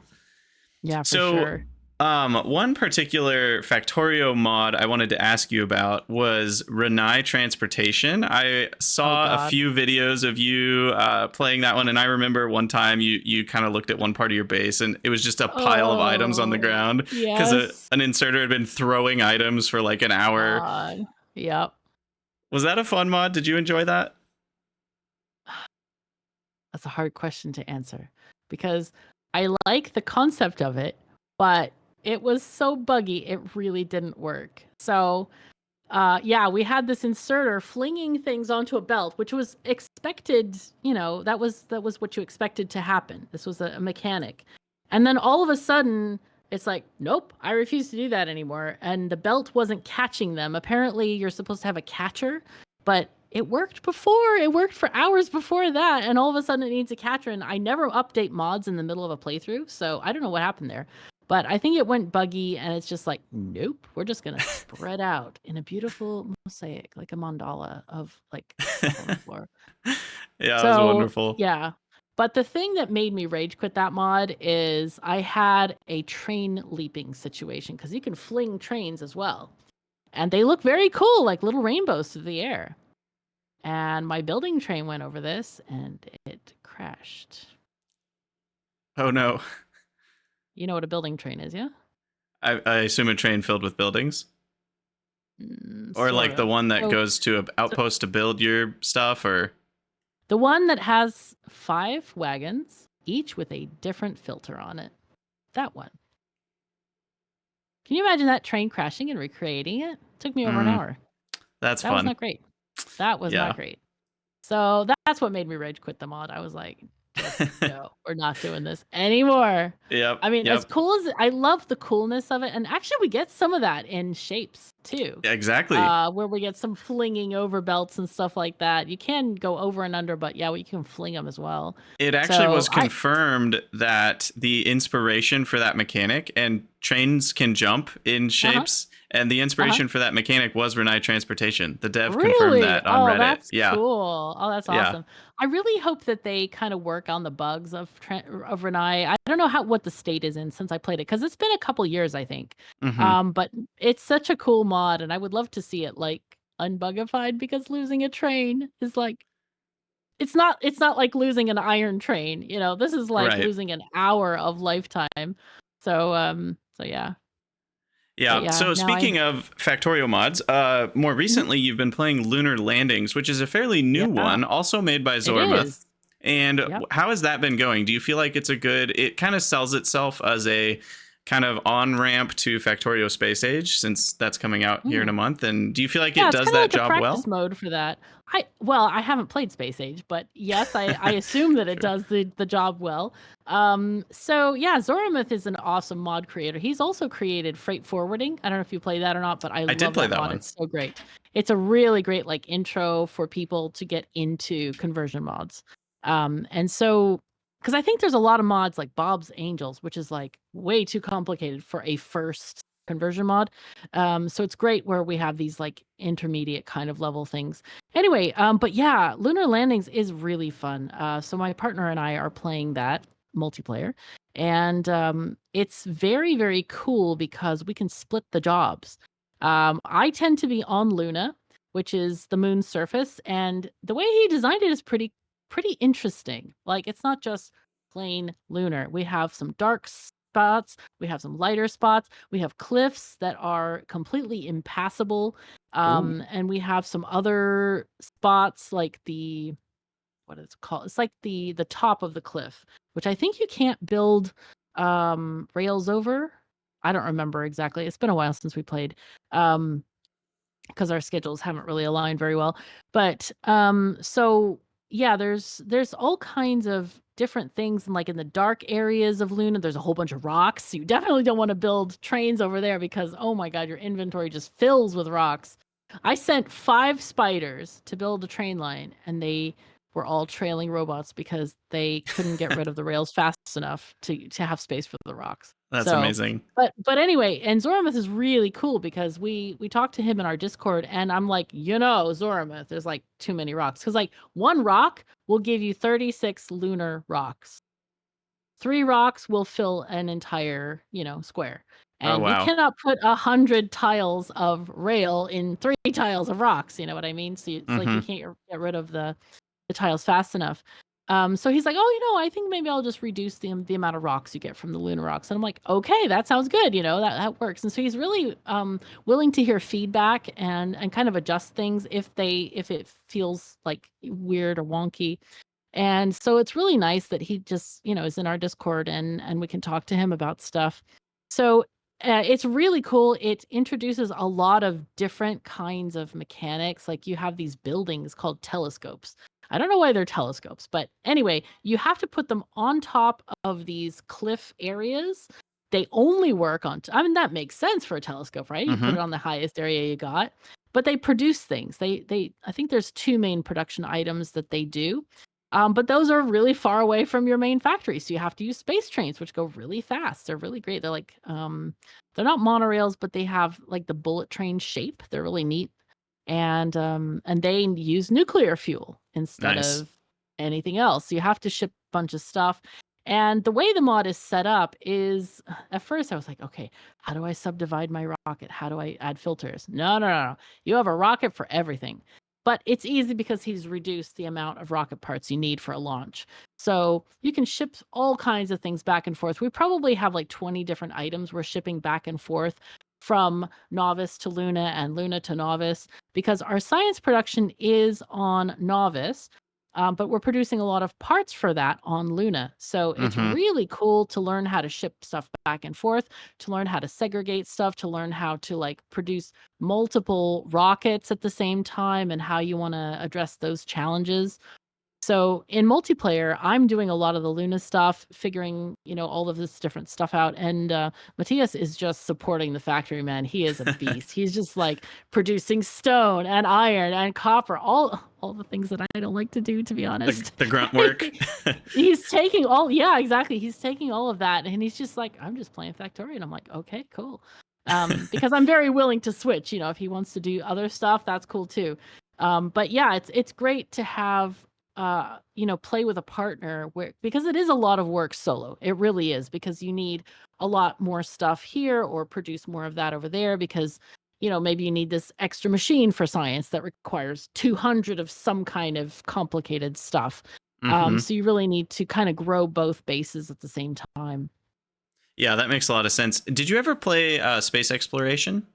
yeah, for So, sure. one particular Factorio mod I wanted to ask you about was Renai Transportation. I Oh saw a God. few videos of you playing that one, and I remember one time you kind of looked at one part of your base, and it was just a pile of items on the Oh, ground because yes. an inserter had been throwing items for like an hour. God. Yep. Was that a fun mod? Did you enjoy that? That's a hard question to answer because I like the concept of it, but it was so buggy, it really didn't work. So yeah, we had this inserter flinging things onto a belt, which was expected. That was what you expected to happen. This was a mechanic, and then all of a sudden, it's like, nope, I refuse to do that anymore. And the belt wasn't catching them. Apparently, you're supposed to have a catcher, but it worked before. It worked for hours before that, and all of a sudden, it needs a catcher. And I never update mods in the middle of a playthrough, so I don't know what happened there. But I think it went buggy, and it's just like, nope, we're just gonna spread out in a beautiful mosaic, like a mandala of like stuff on the floor. Yeah, it was So wonderful. yeah. But the thing that made me rage quit that mod is I had a train leaping situation because you can fling trains as well. And they look very cool, like little rainbows through the air. And my building train went over this and it crashed. Oh no. You know what a building train is, yeah? I assume a train filled with buildings, or Sort like the of. one that So, goes to an so outpost to build your stuff, or the one that has 5 wagons, each with a different filter on it. That one. Can you imagine that train crashing and recreating it? Took me over an mm, hour. that's That was fun. not great. That was not Yeah. great. So that's what made me rage quit the mod. I was like, just no, we're not doing this anymore. Yep. I mean, as Yep. cool as I love the coolness of it, and actually we get some of that in Shapes too. Exactly. Where we get some flinging over belts and stuff like that. You can go over and under, but yeah, we can fling them as well. It actually So was confirmed that the inspiration for that mechanic, and trains can jump in uh-huh, shapes, and the uh-huh. inspiration for that mechanic was Renai Transportation. The dev confirmed Really? that on Oh, Reddit. that's Yeah. cool. Oh, that's Yeah. awesome. I really hope that they kind of work on the bugs of Renai. I don't know what the state is in since I played it because it's been a couple years, I think. Hmm. But it's such a cool mod, and I would love to see it like unbugified because losing a train is like it's not like losing an iron train. This is like Right. losing an hour of lifetime. So yeah. But Yeah. yeah, So now speaking of Factorio mods, more Mhm. recently you've been playing Lunar Landings, which is a fairly new Yeah, one, also made by it is. Zormuth. And Yep. how has that been going? Do you feel like it's a good? It kind of sells itself as a kind of on ramp to Factorio Space Age, since that's coming out here in a month. And do you feel like Yeah, it it's does kinda that like a job practice well? mode for that. I haven't played Space Age, but yes, I assume that it Sure. does the job well. So yeah, Zoramith is an awesome mod creator. He's also created Freight Forwarding. I don't know if you play that or not, but I I did love play that that mod. one. It's so great. It's a really great like intro for people to get into conversion mods. And so because I think there's a lot of mods like Bob's Angels, which is like way too complicated for a first conversion mod. So it's great where we have these like intermediate kind of level things. Anyway, but yeah, Lunar Landings is really fun. So my partner and I are playing that multiplayer, and it's very, very cool because we can split the jobs. I tend to be on Luna, which is the moon's surface, and the way he designed it is pretty interesting. Like it's not just plain lunar. We have some dark spots, we have some lighter spots, we have cliffs that are completely impassable, Ooh. and we have some other spots like what it's called. It's like the top of the cliff, which I think you can't build rails over. I don't remember exactly. It's been a while since we played. Because our schedules haven't really aligned very well. But so yeah, there's all kinds of different things, and like in the dark areas of Luna, there's a whole bunch of rocks. So you definitely don't want to build trains over there because oh my god, your inventory just fills with rocks. I sent 5 spiders to build a train line, and they were all trailing robots because they couldn't get rid of the rails fast enough to have space for the rocks. That's So amazing. but anyway, and Zoramith is really cool because we talked to him in our Discord, and I'm like, Zoramith, there's like too many rocks because like 1 rock will give you 36 lunar rocks. 3 rocks will fill an entire square, Oh, and you wow. cannot put 100 tiles of rail in 3 tiles of rocks. You know what I mean? So it's like you Mm-hmm. can't get rid of the tiles fast enough. So he's like, "Oh, I think maybe I'll just reduce the amount of rocks you get from the lunar rocks." And I'm like, "Okay, that sounds good. That works." And so he's really willing to hear feedback and kind of adjust things if it feels like weird or wonky. And so it's really nice that he just, is in our Discord and we can talk to him about stuff. So it's really cool. It introduces a lot of different kinds of mechanics. Like you have these buildings called telescopes. I don't know why they're telescopes, but anyway, you have to put them on top of these cliff areas. They only work on, I mean, that makes sense for a telescope, right? You put Mm-hmm. it on the highest area you got, but they produce things. I think there's 2 main production items that they do. But those are really far away from your main factory, so you have to use space trains, which go really fast. They're really great. They're like, they're not monorails, but they have like the bullet train shape. They're really neat, and they use nuclear fuel instead Nice. of anything else. So you have to ship a bunch of stuff. And the way the mod is set up is, at first I was like, okay, how do I subdivide my rocket? How do I add filters? No, no, no, no. You have a rocket for everything. But it's easy because he's reduced the amount of rocket parts you need for a launch. So you can ship all kinds of things back and forth. We probably have like 20 different items we're shipping back and forth from Novice to Luna and Luna to Novice because our science production is on Novice. But we're producing a lot of parts for that on Luna. So it's Mm-hmm. really cool to learn how to ship stuff back and forth, to learn how to segregate stuff, to learn how to like produce multiple rockets at the same time and how you want to address those challenges. So in multiplayer, I'm doing a lot of the Luna stuff, figuring, all of this different stuff out. And Matthias is just supporting the factory, man. He is a beast. He's just like producing stone and iron and copper, all the things that I don't like to do, to be honest. The grunt work. He's taking all, yeah, exactly. He's taking all of that and he's just like, I'm just playing Factorio. And I'm like, okay, cool. Because I'm very willing to switch, if he wants to do other stuff, that's cool too. But yeah, it's great to have play with a partner because it is a lot of work solo. It really is because you need a lot more stuff here or produce more of that over there because maybe you need this extra machine for science that requires 200 of some kind of complicated stuff. Mm-hmm. So you really need to kind of grow both bases at the same time. Yeah, that makes a lot of sense. Did you ever play space exploration?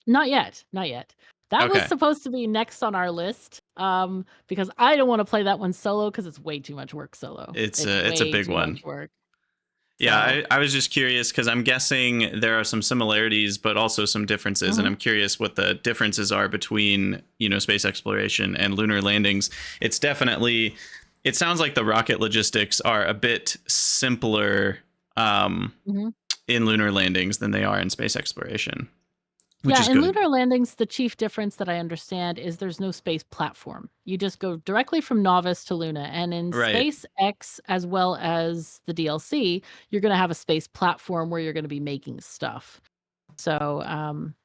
Not yet, not yet. That was Okay. supposed to be next on our list, because I don't want to play that one solo because it's way too much work solo. It's It's a way big too one. much work. Yeah, So, I was just curious because I'm guessing there are some similarities, but also some differences, and mhm, I'm curious what the differences are between space exploration and lunar landings. It's definitely, it sounds like the rocket logistics are a bit simpler mhm. in lunar landings than they are in space exploration, which Yeah, is in good. lunar landings, the chief difference that I understand is there's no space platform. You just go directly from Novice to Luna. And in Right. SpaceX, as well as the DLC, you're going to have a space platform where you're going to be making stuff. So,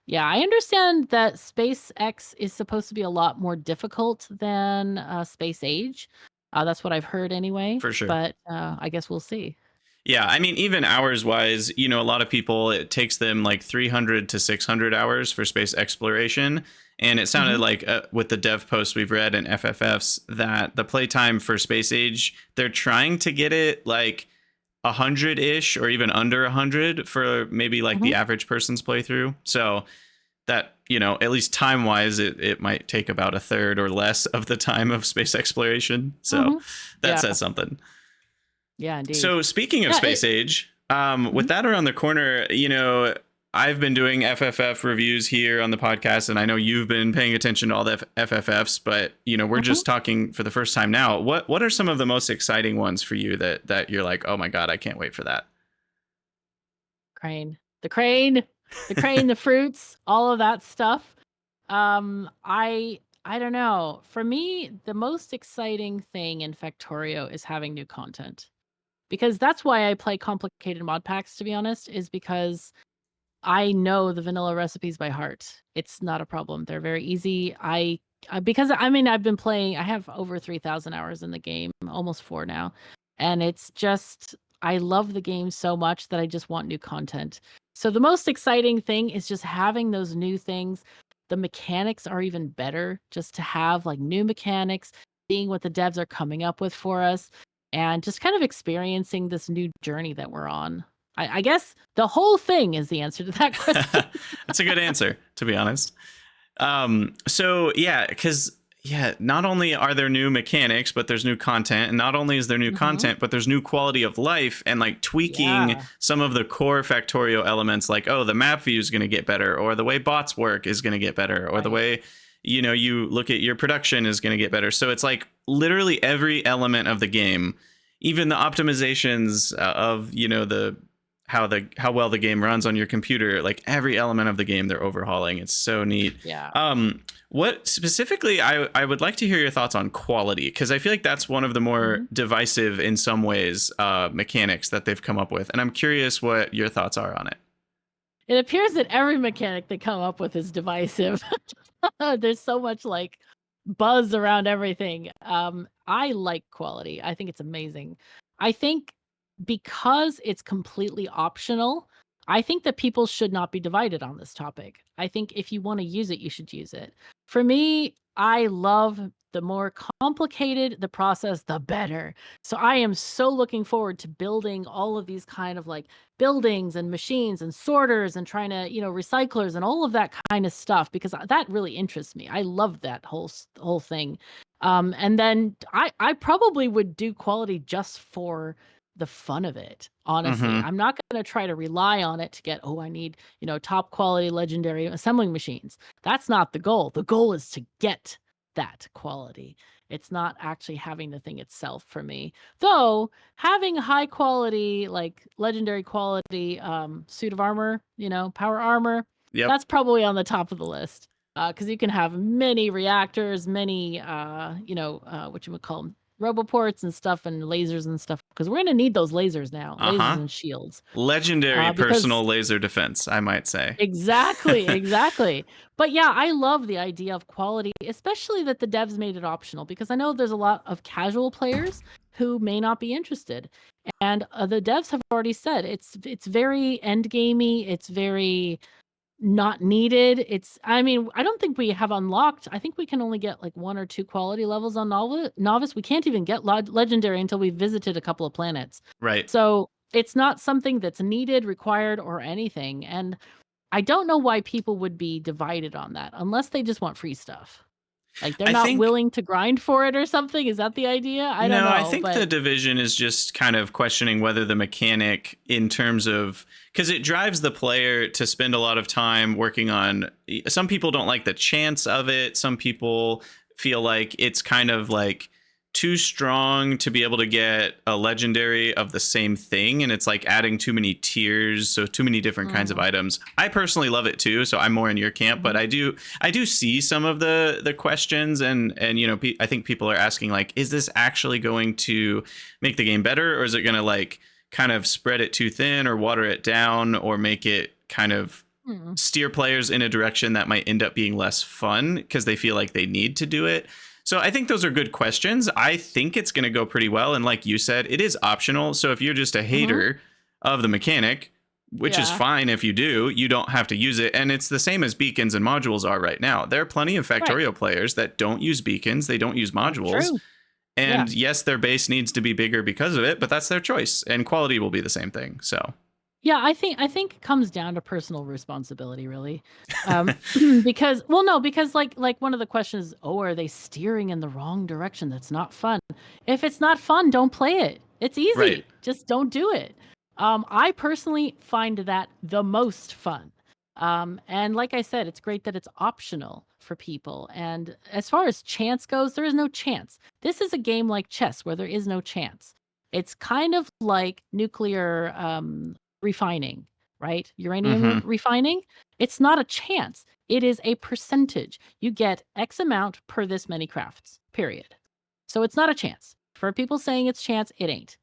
yeah, I understand that SpaceX is supposed to be a lot more difficult than Space Age. That's what I've heard anyway. For sure. But I guess we'll see. Yeah, I mean, even hours wise, a lot of people, it takes them like 300 to 600 hours for space exploration. And it sounded Hmm. like with the dev posts we've read in FFFs that the playtime for Space Age, they're trying to get it like 100 ish or even under 100 for maybe like Hmm. the average person's playthrough. So that, at least time wise, it might take about a third or less of the time of space exploration. So Hmm. that Yeah. says something. Yeah, indeed. So speaking of Yeah. space age, with Mhm. that around the corner, I've been doing FFF reviews here on the podcast, and I know you've been paying attention to all the FFFs, but we're Mhm. just talking for the first time now. What are some of the most exciting ones for you that you're like, oh my god, I can't wait for that? Crane. The crane, the fruits, all of that stuff. I don't know. For me, the most exciting thing in Factorio is having new content. Because that's why I play complicated mod packs, to be honest, is because I know the vanilla recipes by heart. It's not a problem. They're very easy. Because I mean I've been playing. I have over 3,000 hours in the game, almost 4 now, and it's just I love the game so much that I just want new content. So the most exciting thing is just having those new things. The mechanics are even better just to have like new mechanics, seeing what the devs are coming up with for us, and just kind of experiencing this new journey that we're on. I guess the whole thing is the answer to that question. That's a good answer, to be honest. So yeah, because not only are there new mechanics, but there's new content, and not only is there new Mhm. content, but there's new quality of life and like tweaking Yeah. some of the core Factorio elements, like the map view is going to get better, or the way bots work is going to get better, or the Right. way you look at your production is going to get better. So it's like literally every element of the game, even the optimizations of the how well the game runs on your computer, like every element of the game they're overhauling. It's so neat. Yeah. What specifically, I would like to hear your thoughts on quality, because I feel like that's one of the more Mhm. divisive in some ways mechanics that they've come up with, and I'm curious what your thoughts are on it. It appears that every mechanic they come up with is divisive. There's so much like buzz around everything. I like quality. I think it's amazing. I think because it's completely optional, I think that people should not be divided on this topic. I think if you want to use it, you should use it. For me, I love the more complicated the process, the better. So I am so looking forward to building all of these kind of like buildings and machines and sorters and trying to, recyclers and all of that kind of stuff because that really interests me. I love that whole thing. And then I probably would do quality just for the fun of it. Honestly, Mm-hmm. I'm not going to try to rely on it to get, oh, I need, top quality legendary assembling machines. That's not the goal. The goal is to get that quality. It's not actually having the thing itself for me. Though having high quality, like legendary quality suit of armor, power armor, Yep. that's probably on the top of the list. Because you can have many reactors, many what you would call them, roboports and stuff, and lasers and stuff. Because we're gonna need those lasers now, lasers Uh-huh. and shields. Legendary Because personal laser defense, I might say. exactly, exactly. But yeah, I love the idea of quality, especially that the devs made it optional because I know there's a lot of casual players who may not be interested. And the devs have already said it's very end gamey, it's very not needed. I mean, I don't think we have unlocked. I think we can only get like 1 or 2 quality levels on novice. We can't even get legendary until we've visited a couple of planets. Right. So, it's not something that's needed, required, or anything. And I don't know why people would be divided on that unless they just want free stuff. Like they're I not think willing to grind for it or something. Is that the idea? I don't No, I know, think but the division is just kind of questioning whether the mechanic, in terms of, because it drives the player to spend a lot of time working on. Some people don't like the chance of it. Some people feel like it's kind of like too strong to be able to get a legendary of the same thing, and it's like adding too many tiers, so too many different kinds of mhm, items. I personally love it too, so I'm more in your camp, but mhm, I do see some of the questions, and I think people are asking, like, is this actually going to make the game better, or is it going to like kind of spread it too thin or water it down or make it kind of mhm. steer players in a direction that might end up being less fun because they feel like they need to do it. So I think those are good questions. I think it's going to go pretty well, and like you said, it is optional. So if you're just a Mhm. hater of the mechanic, which is Yeah. fine if you do, you don't have to use it. And it's the same as beacons and modules are right now. There are plenty of Right. Factorio players that don't use beacons, they don't use modules. True. And Yeah. yes, their base needs to be bigger because of it, but that's their choice. And quality will be the same thing. So Yeah, I think it comes down to personal responsibility, really. Because well, no, because like one of the questions, oh, are they steering in the wrong direction? That's not fun. If it's not fun, don't play it. It's Right. easy. Just don't do it. I personally find that the most fun. And like I said, it's great that it's optional for people. And as far as chance goes, there is no chance. This is a game like chess where there is no chance. It's kind of like nuclear refining, right? Uranium Mm-hmm. refining. It's not a chance. It is a percentage. You get X amount per this many crafts, period. So it's not a chance. For people saying it's chance, it ain't.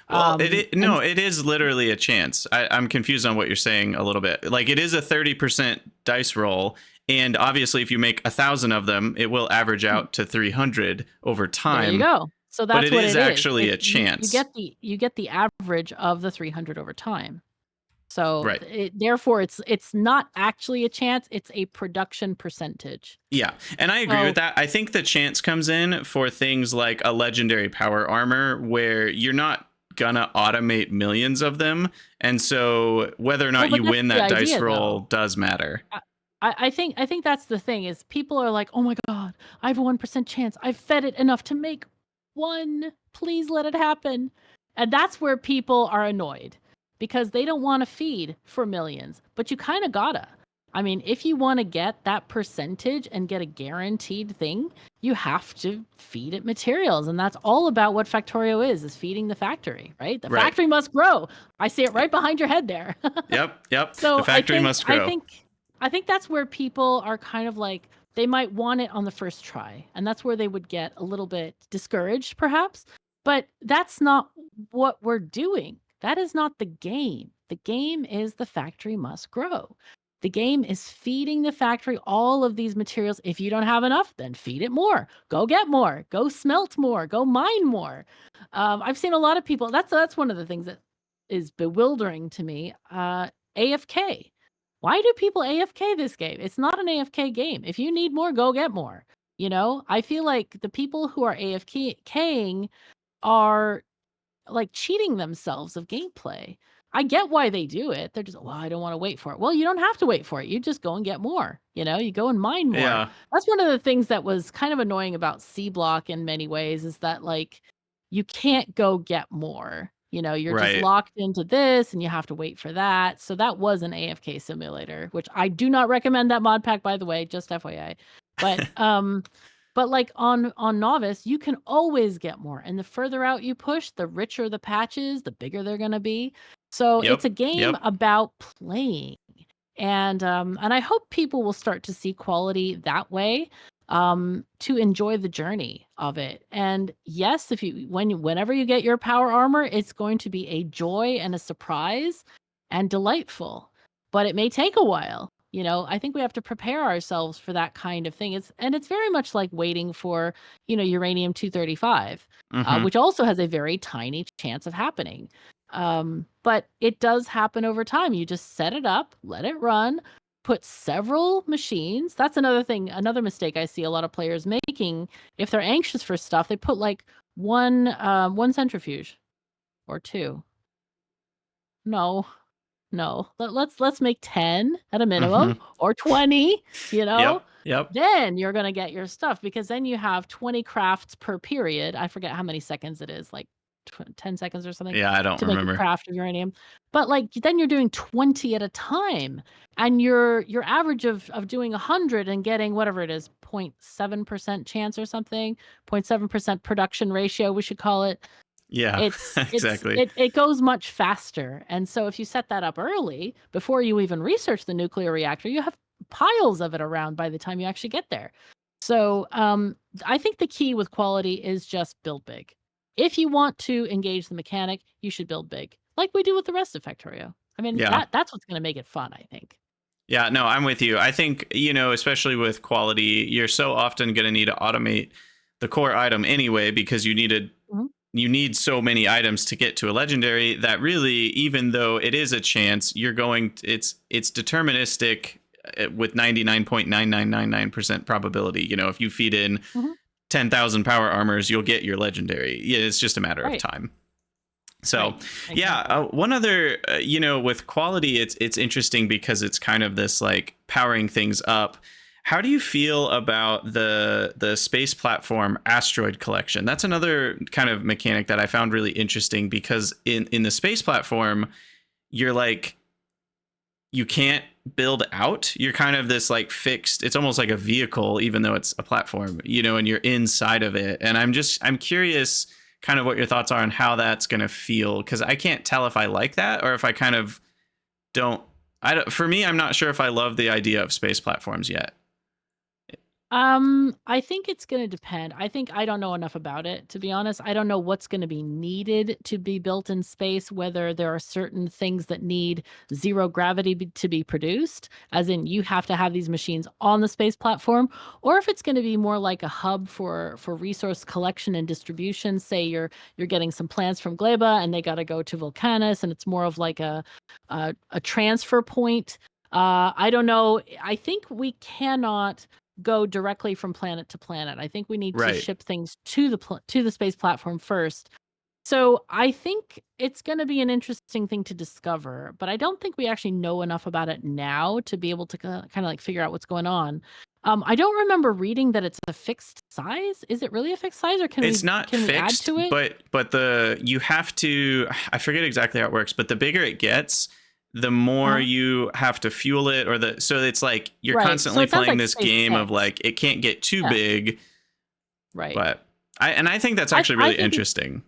Well, And no, it is literally a chance. I'm confused on what you're saying a little bit. Like, it is a 30% dice roll, and obviously, if you make 1,000 of them, it will average out to 300 over there you time. go. So But that's it what is it is. actually It's a chance, you get the average of the 300 over time. So right? therefore, it's not actually a chance. It's a production percentage. Yeah, and I agree with So that. I think the chance comes in for things like a legendary power armor, where you're not gonna automate millions of them, and so whether or well, not but you that's win the that dice idea, though. roll does matter. I think that's the thing is people are like, oh my god, I have a 1% chance. I've fed it enough to make one. Please let it happen. And that's where people are annoyed because they don't want to feed for millions, but you kind of gotta. I mean, if you want to get that percentage and get a guaranteed thing, you have to feed it materials. And that's all about what Factorio is feeding the factory, right? The Right. factory must grow. I see it right behind your head there. Yep. Yep. The So I factory think must I grow. think I think that's where people are kind of like they might want it on the first try, and that's where they would get a little bit discouraged perhaps. But that's not what we're doing. That is not the game. The game is the factory must grow. The game is feeding the factory all of these materials. If you don't have enough, then feed it more. Go get more. Go smelt more. Go mine more. I've seen a lot of people. That's one of the things that is bewildering to me. AFK. Why do people AFK this game? It's not an AFK game. If you need more, go get more. You know, I feel like the people who are AFKing are like cheating themselves of gameplay. I get why they do it. They're just, well, I don't want to wait for it. Well, you don't have to wait for it. You just go and get more. You know, you go and mine more. Yeah. That's one of the things that was kind of annoying about C Block in many ways is that like you can't go get more. You know, you're just Right. locked into this and you have to wait for that. So that was an AFK simulator, which I do not recommend that mod pack, by the way, just FYI. But but like on novice, you can always get more. And the further out you push, the richer the patches, the bigger they're going to be. So it's Yep. a game Yep. about playing. And I hope people will start to see quality that way to enjoy the journey of it. And yes, if you whenever you get your power armor, it's going to be a joy and a surprise and delightful. But it may take a while. You know, I think we have to prepare ourselves for that kind of thing. It's very much like waiting for, uranium 235, Mm-hmm. which also has a very tiny chance of happening. But it does happen over time. You just set it up, let it run, put several machines. That's another thing, another mistake I see a lot of players making. If they're anxious for stuff, they put like one centrifuge or two. No, no. Let's make 10 at a minimum Mm-hmm. or 20, you know? Yep. Yep. Then you're going to get your stuff because then you have 20 crafts per period. I forget how many seconds it is, like 10 seconds or something Yeah, I don't to make a remember. craft of uranium. But like then you're doing 20 at a time and your average of doing 100 and getting whatever it is 0.7% chance or something, 0.7% production ratio we should call it. Yeah. It's Exactly. it goes much faster. And so if you set that up early before you even research the nuclear reactor, you have piles of it around by the time you actually get there. So I think the key with quality is just build big. If you want to engage the mechanic, you should build big, like we do with the rest of Factorio. I mean, Yeah. that's what's going to make it fun, I think. Yeah, no, I'm with you. I think, especially with quality, you're so often going to need to automate the core item anyway because Mhm. you need so many items to get to a legendary that really, even though it is a chance, it's deterministic with 99.9999% probability. If you feed in Mhm. 10,000 power armors, you'll get your legendary. Yeah, it's just a matter of Right. time. So, Right. yeah, Exactly. one other, with quality, it's interesting because it's kind of this like powering things up. How do you feel about the space platform asteroid collection? That's another kind of mechanic that I found really interesting because in the space platform, you're like you can't build out. You're kind of this like fixed. It's almost like a vehicle, even though it's a platform, and you're inside of it. And I'm curious, kind of what your thoughts are on how that's going to feel, because I can't tell if I like that or if I kind of don't. I don't, for me, I'm not sure if I love the idea of space platforms yet. I think it's gonna depend. I don't know enough about it, to be honest. I don't know what's gonna be needed to be built in space, whether there are certain things that need zero gravity to be produced, as in you have to have these machines on the space platform, or if it's gonna be more like a hub for resource collection and distribution. Say you're getting some plants from Gleba and they gotta go to Vulcanus, and it's more of like a transfer point. I don't know. I think we cannot go directly from planet to planet. I think we need to Right. ship things to to the space platform first. So I think it's going to be an interesting thing to discover, but I don't think we actually know enough about it now to be able to kind of like figure out what's going on. I don't remember reading that it's a fixed size. Is it really a fixed size, or It's not can we add fixed, to it? but the you have to. I forget exactly how it works, but the bigger it gets, the more Uh, you have to fuel it, or the so it's like you're right. So constantly it sounds playing like this game of SpaceX. like it can't get too Yeah. big. Right. But I think that's I actually I really think interesting.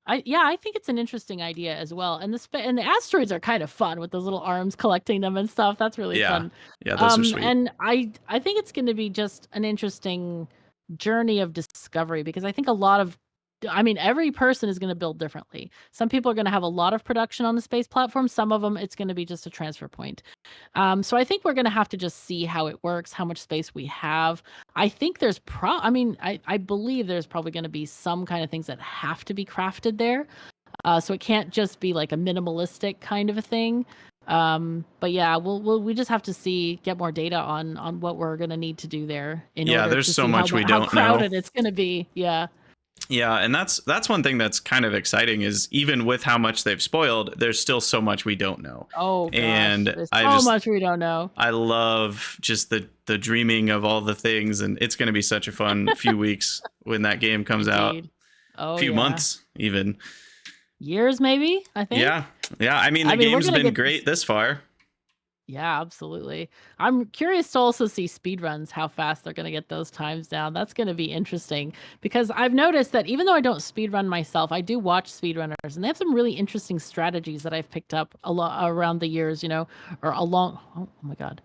I think it's an interesting idea as well, and and the asteroids are kind of fun with those little arms collecting them and stuff. That's really Yeah, fun. yeah, those are sweet. And I think it's going to be just an interesting journey of discovery, because I think a lot of I mean, every person is going to build differently. Some people are going to have a lot of production on the space platform. Some of them, it's going to be just a transfer point. So I think we're going to have to just see how it works, how much space we have. I think I mean, I believe there's probably going to be some kind of things that have to be crafted there. So it can't just be like a minimalistic kind of a thing. But yeah, we just have to get more data on what we're going to need to do there in Yeah, order there's to so see much we how don't know. crowded it's going to be. Yeah. Yeah, and that's one thing that's kind of exciting is even with how much they've spoiled, there's still so much we don't know. Oh gosh, And there's so much we don't know. I love just the dreaming of all the things, and it's going to be such a fun few weeks when that game comes out. Indeed. Oh Few yeah. months even. Years maybe, I think. Yeah. Yeah, I mean I the mean, we're game's gonna been get this. great this far. Yeah, absolutely. I'm curious to also see speedruns, how fast they're gonna get those times down. That's gonna be interesting, because I've noticed that even though I don't speedrun myself, I do watch speedrunners, and they have some really interesting strategies that I've picked up a lot around the years, or along oh my god.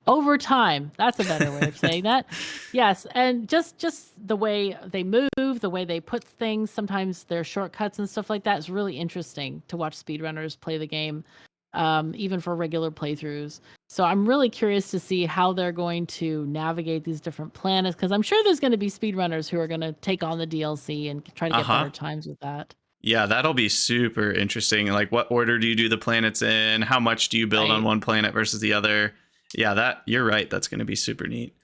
Over time. That's a better way of saying that. Yes, and just the way they move, the way they put things, sometimes their shortcuts and stuff like that is really interesting to watch speedrunners play the game, even for regular playthroughs. So I'm really curious to see how they're going to navigate these different planets, because I'm sure there's going to be speedrunners who are going to take on the DLC and try to get Uh-huh. better times with that. Yeah, that'll be super interesting. Like what order do you do the planets in? How much do you build on Right. one planet versus the other? Yeah, that you're right. That's going to be super neat.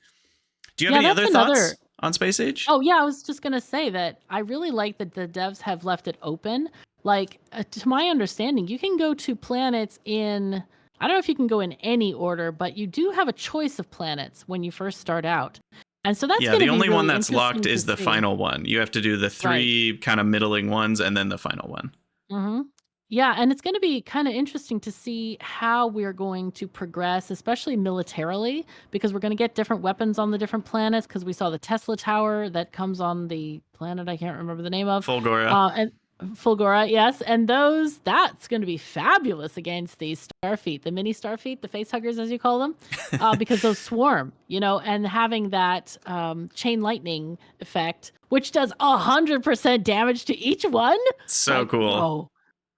Do you have Yeah, any that's other another. thoughts on Space Age? Oh, yeah, I was just gonna say that I really like that the devs have left it open. Like, to my understanding, you can go to planets in, I don't know if you can go in any order, but you do have a choice of planets when you first start out. And so that's Yeah, gonna the be only one really that's locked interesting to is the see. final one. You have to do the Right. three kind of middling ones and then the final one. Hmm. Yeah, and it's going to be kind of interesting to see how we're going to progress, especially militarily, because we're going to get different weapons on the different planets. Because we saw the Tesla Tower that comes on the planet I can't remember the name of, Fulgora. and Fulgora, yes, and that's going to be fabulous against these starfeet, the mini starfeet, the face huggers as you call them, because those swarm, and having that chain lightning effect, which does 100% damage to each one. So Like, cool. whoa.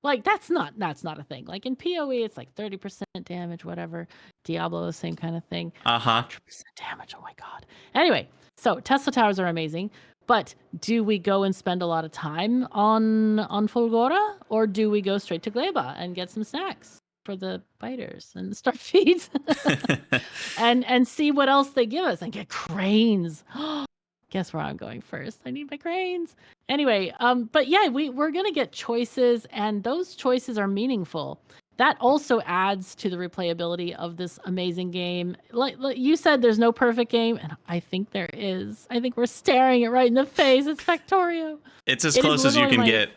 Like, that's not a thing. Like in PoE, it's like 30% damage, whatever. Diablo, same kind of thing. Uh-huh. 100% damage. Oh my god. Anyway, so Tesla towers are amazing, but do we go and spend a lot of time on Fulgora, or do we go straight to Gleba and get some snacks for the biters and the starfeeds, and see what else they give us, and get cranes? Guess where I'm going first? I need my grains. Anyway, but yeah, we're gonna get choices, and those choices are meaningful. That also adds to the replayability of this amazing game. Like you said, there's no perfect game, and I think there is. I think we're staring it right in the face. It's Factorio. It's as It is close as you literally can my get.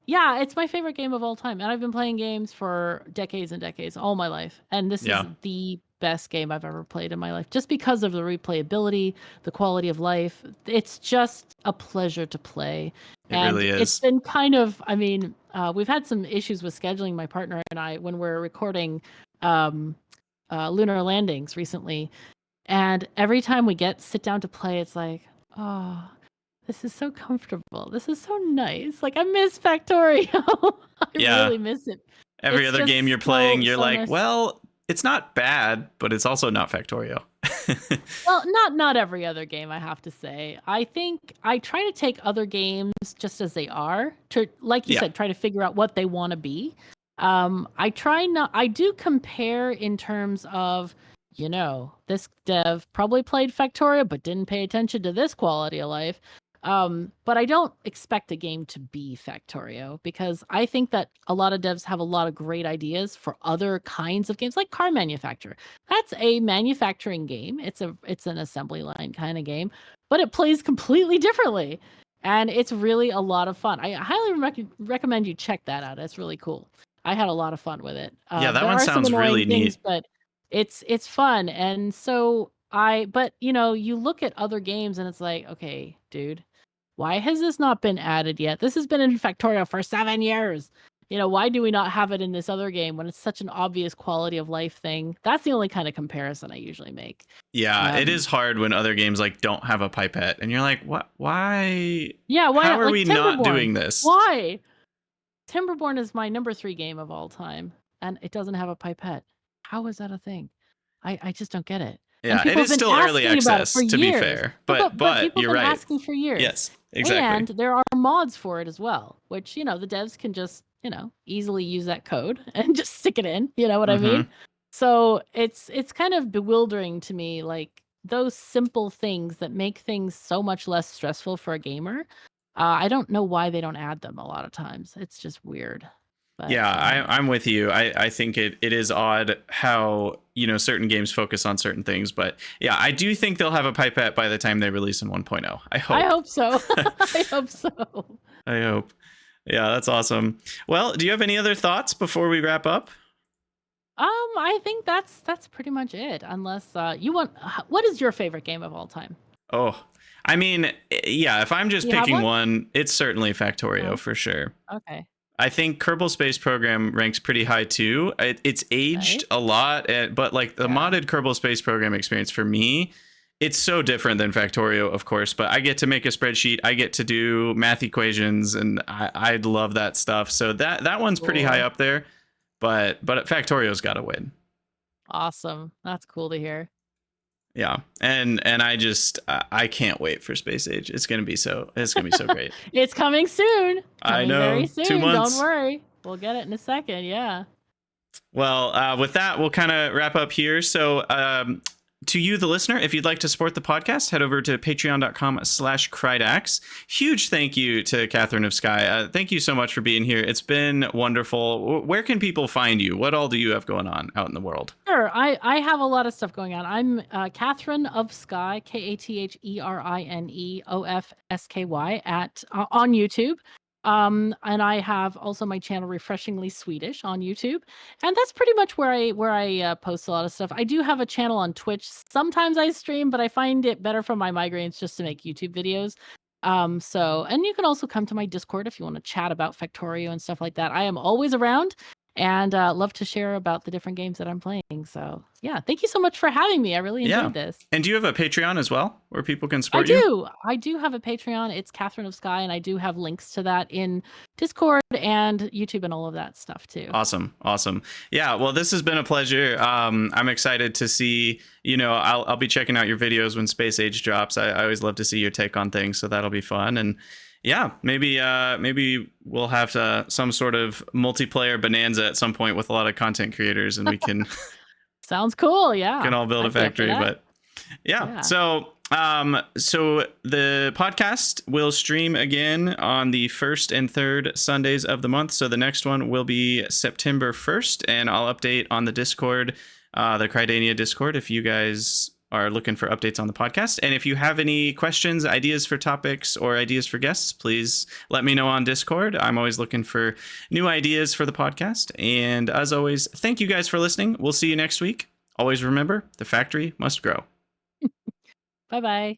yeah, it's my favorite game of all time. And I've been playing games for decades and decades, all my life. And this is Yeah, the best game I've ever played in my life, just because of the replayability, the quality of life. It's just a pleasure to play. it And really it's is. been kind of, I mean, we've had some issues with scheduling, my partner and I, when we're recording um, Lunar Landings recently. And every time we sit down to play, it's like, oh, this is so comfortable. This is so nice. Like, I miss Factorio. I Yeah. really miss it. Every It's other just game you're playing, you're so like, nice. well, it's not bad, but it's also not Factorio. Well, not every other game, I have to say. I think I try to take other games just as they are, to, like you Yeah. said, try to figure out what they want to be. I do compare in terms of, this dev probably played Factorio but didn't pay attention to this quality of life. But I don't expect a game to be Factorio, because I think that a lot of devs have a lot of great ideas for other kinds of games, like car manufacturer. That's a manufacturing game. It's an assembly line kind of game, but it plays completely differently. And it's really a lot of fun. I highly recommend you check that out. It's really cool. I had a lot of fun with it. Yeah, that There one are some sounds annoying really things, neat. but it's fun. And so but you look at other games and it's like, okay, dude, why has this not been added yet? This has been in Factorio for 7 years. Why do we not have it in this other game when it's such an obvious quality of life thing? That's the only kind of comparison I usually make. Yeah, it Um, is hard when other games like don't have a pipette and you're like, "What? Why? yeah, why How not? are Like we not Timberborn. doing this?" Why? Timberborn is my number 3 game of all time, and it doesn't have a pipette. How is that a thing? I just don't get it. And Yeah, it people have is been still early asking about it for access to be years. fair. But But but but but people have you're been right. asking for years. Yes, exactly. And there are mods for it as well, which, the devs can just, easily use that code and just stick it in, you know what I mean? Mhm. So it's kind of bewildering to me, like those simple things that make things so much less stressful for a gamer. I don't know why they don't add them a lot of times. It's just weird. But Yeah, I'm with you. I think it is odd how, certain games focus on certain things, but yeah, I do think they'll have a pipette by the time they release in 1.0. I I hope. hope so. I hope so. I hope. Yeah, that's awesome. Well, do you have any other thoughts before we wrap up? I think that's pretty much it. Unless you want, what is your favorite game of all time? Oh, I mean, yeah, if I'm Do just you have picking one? one, it's certainly Factorio Uh, for sure. okay. I think Kerbal Space Program ranks pretty high too. It's aged Nice. a lot, but like the Yeah. modded Kerbal Space Program experience for me, it's so different than Factorio, of course. But I get to make a spreadsheet, I get to do math equations, and I love that stuff. So that one's pretty high Cool. up there. But Factorio's got to win. Awesome. That's cool to hear. Yeah, and I can't wait for Space Age. It's gonna be so great. It's coming soon. I Coming very know, two soon. Don't months. worry. We'll get it in a second. Yeah. Well, with that, we'll kind of wrap up here. So, to you, the listener, if you'd like to support the podcast, head over to patreon.com/Krydax. Huge thank you to KatherineOfSky. Thank you so much for being here. It's been wonderful. Where can people find you? What all do you have going on out in the world? Sure. I have a lot of stuff going on. I'm Catherine of Sky, KatherineOfSky on YouTube. And I have also my channel Refreshingly Swedish on YouTube, and that's pretty much where I post a lot of stuff. I do have a channel on Twitch. Sometimes I stream, but I find it better for my migraines just to make YouTube videos. And you can also come to my Discord if you want to chat about Factorio and stuff like that. I am always around, and love to share about the different games that I'm playing. So yeah, thank you so much for having me. I really Yeah. enjoyed this. And do you have a Patreon as well where people can I support you? do. I do have a Patreon. It's Catherine of Sky, and I do have links to that in Discord and YouTube and all of that stuff too. Awesome. Yeah, well, this has been a pleasure. I'm excited to see, I'll be checking out your videos when Space Age drops. I always love to see your take on things, so that'll be fun. And yeah, maybe we'll have some sort of multiplayer bonanza at some point with a lot of content creators, and we can Sounds cool. Yeah. can all build a I'd be up for factory. that. But yeah, Yeah. so So the podcast will stream again on the first and third Sundays of the month. So the next one will be September 1st, and I'll update on the Discord, the Krydania Discord, if you guys are looking for updates on the podcast. And if you have any questions, ideas for topics, or ideas for guests, please let me know on Discord. I'm always looking for new ideas for the podcast. And as always, thank you guys for listening. We'll see you next week. Always remember, the factory must grow. Bye bye.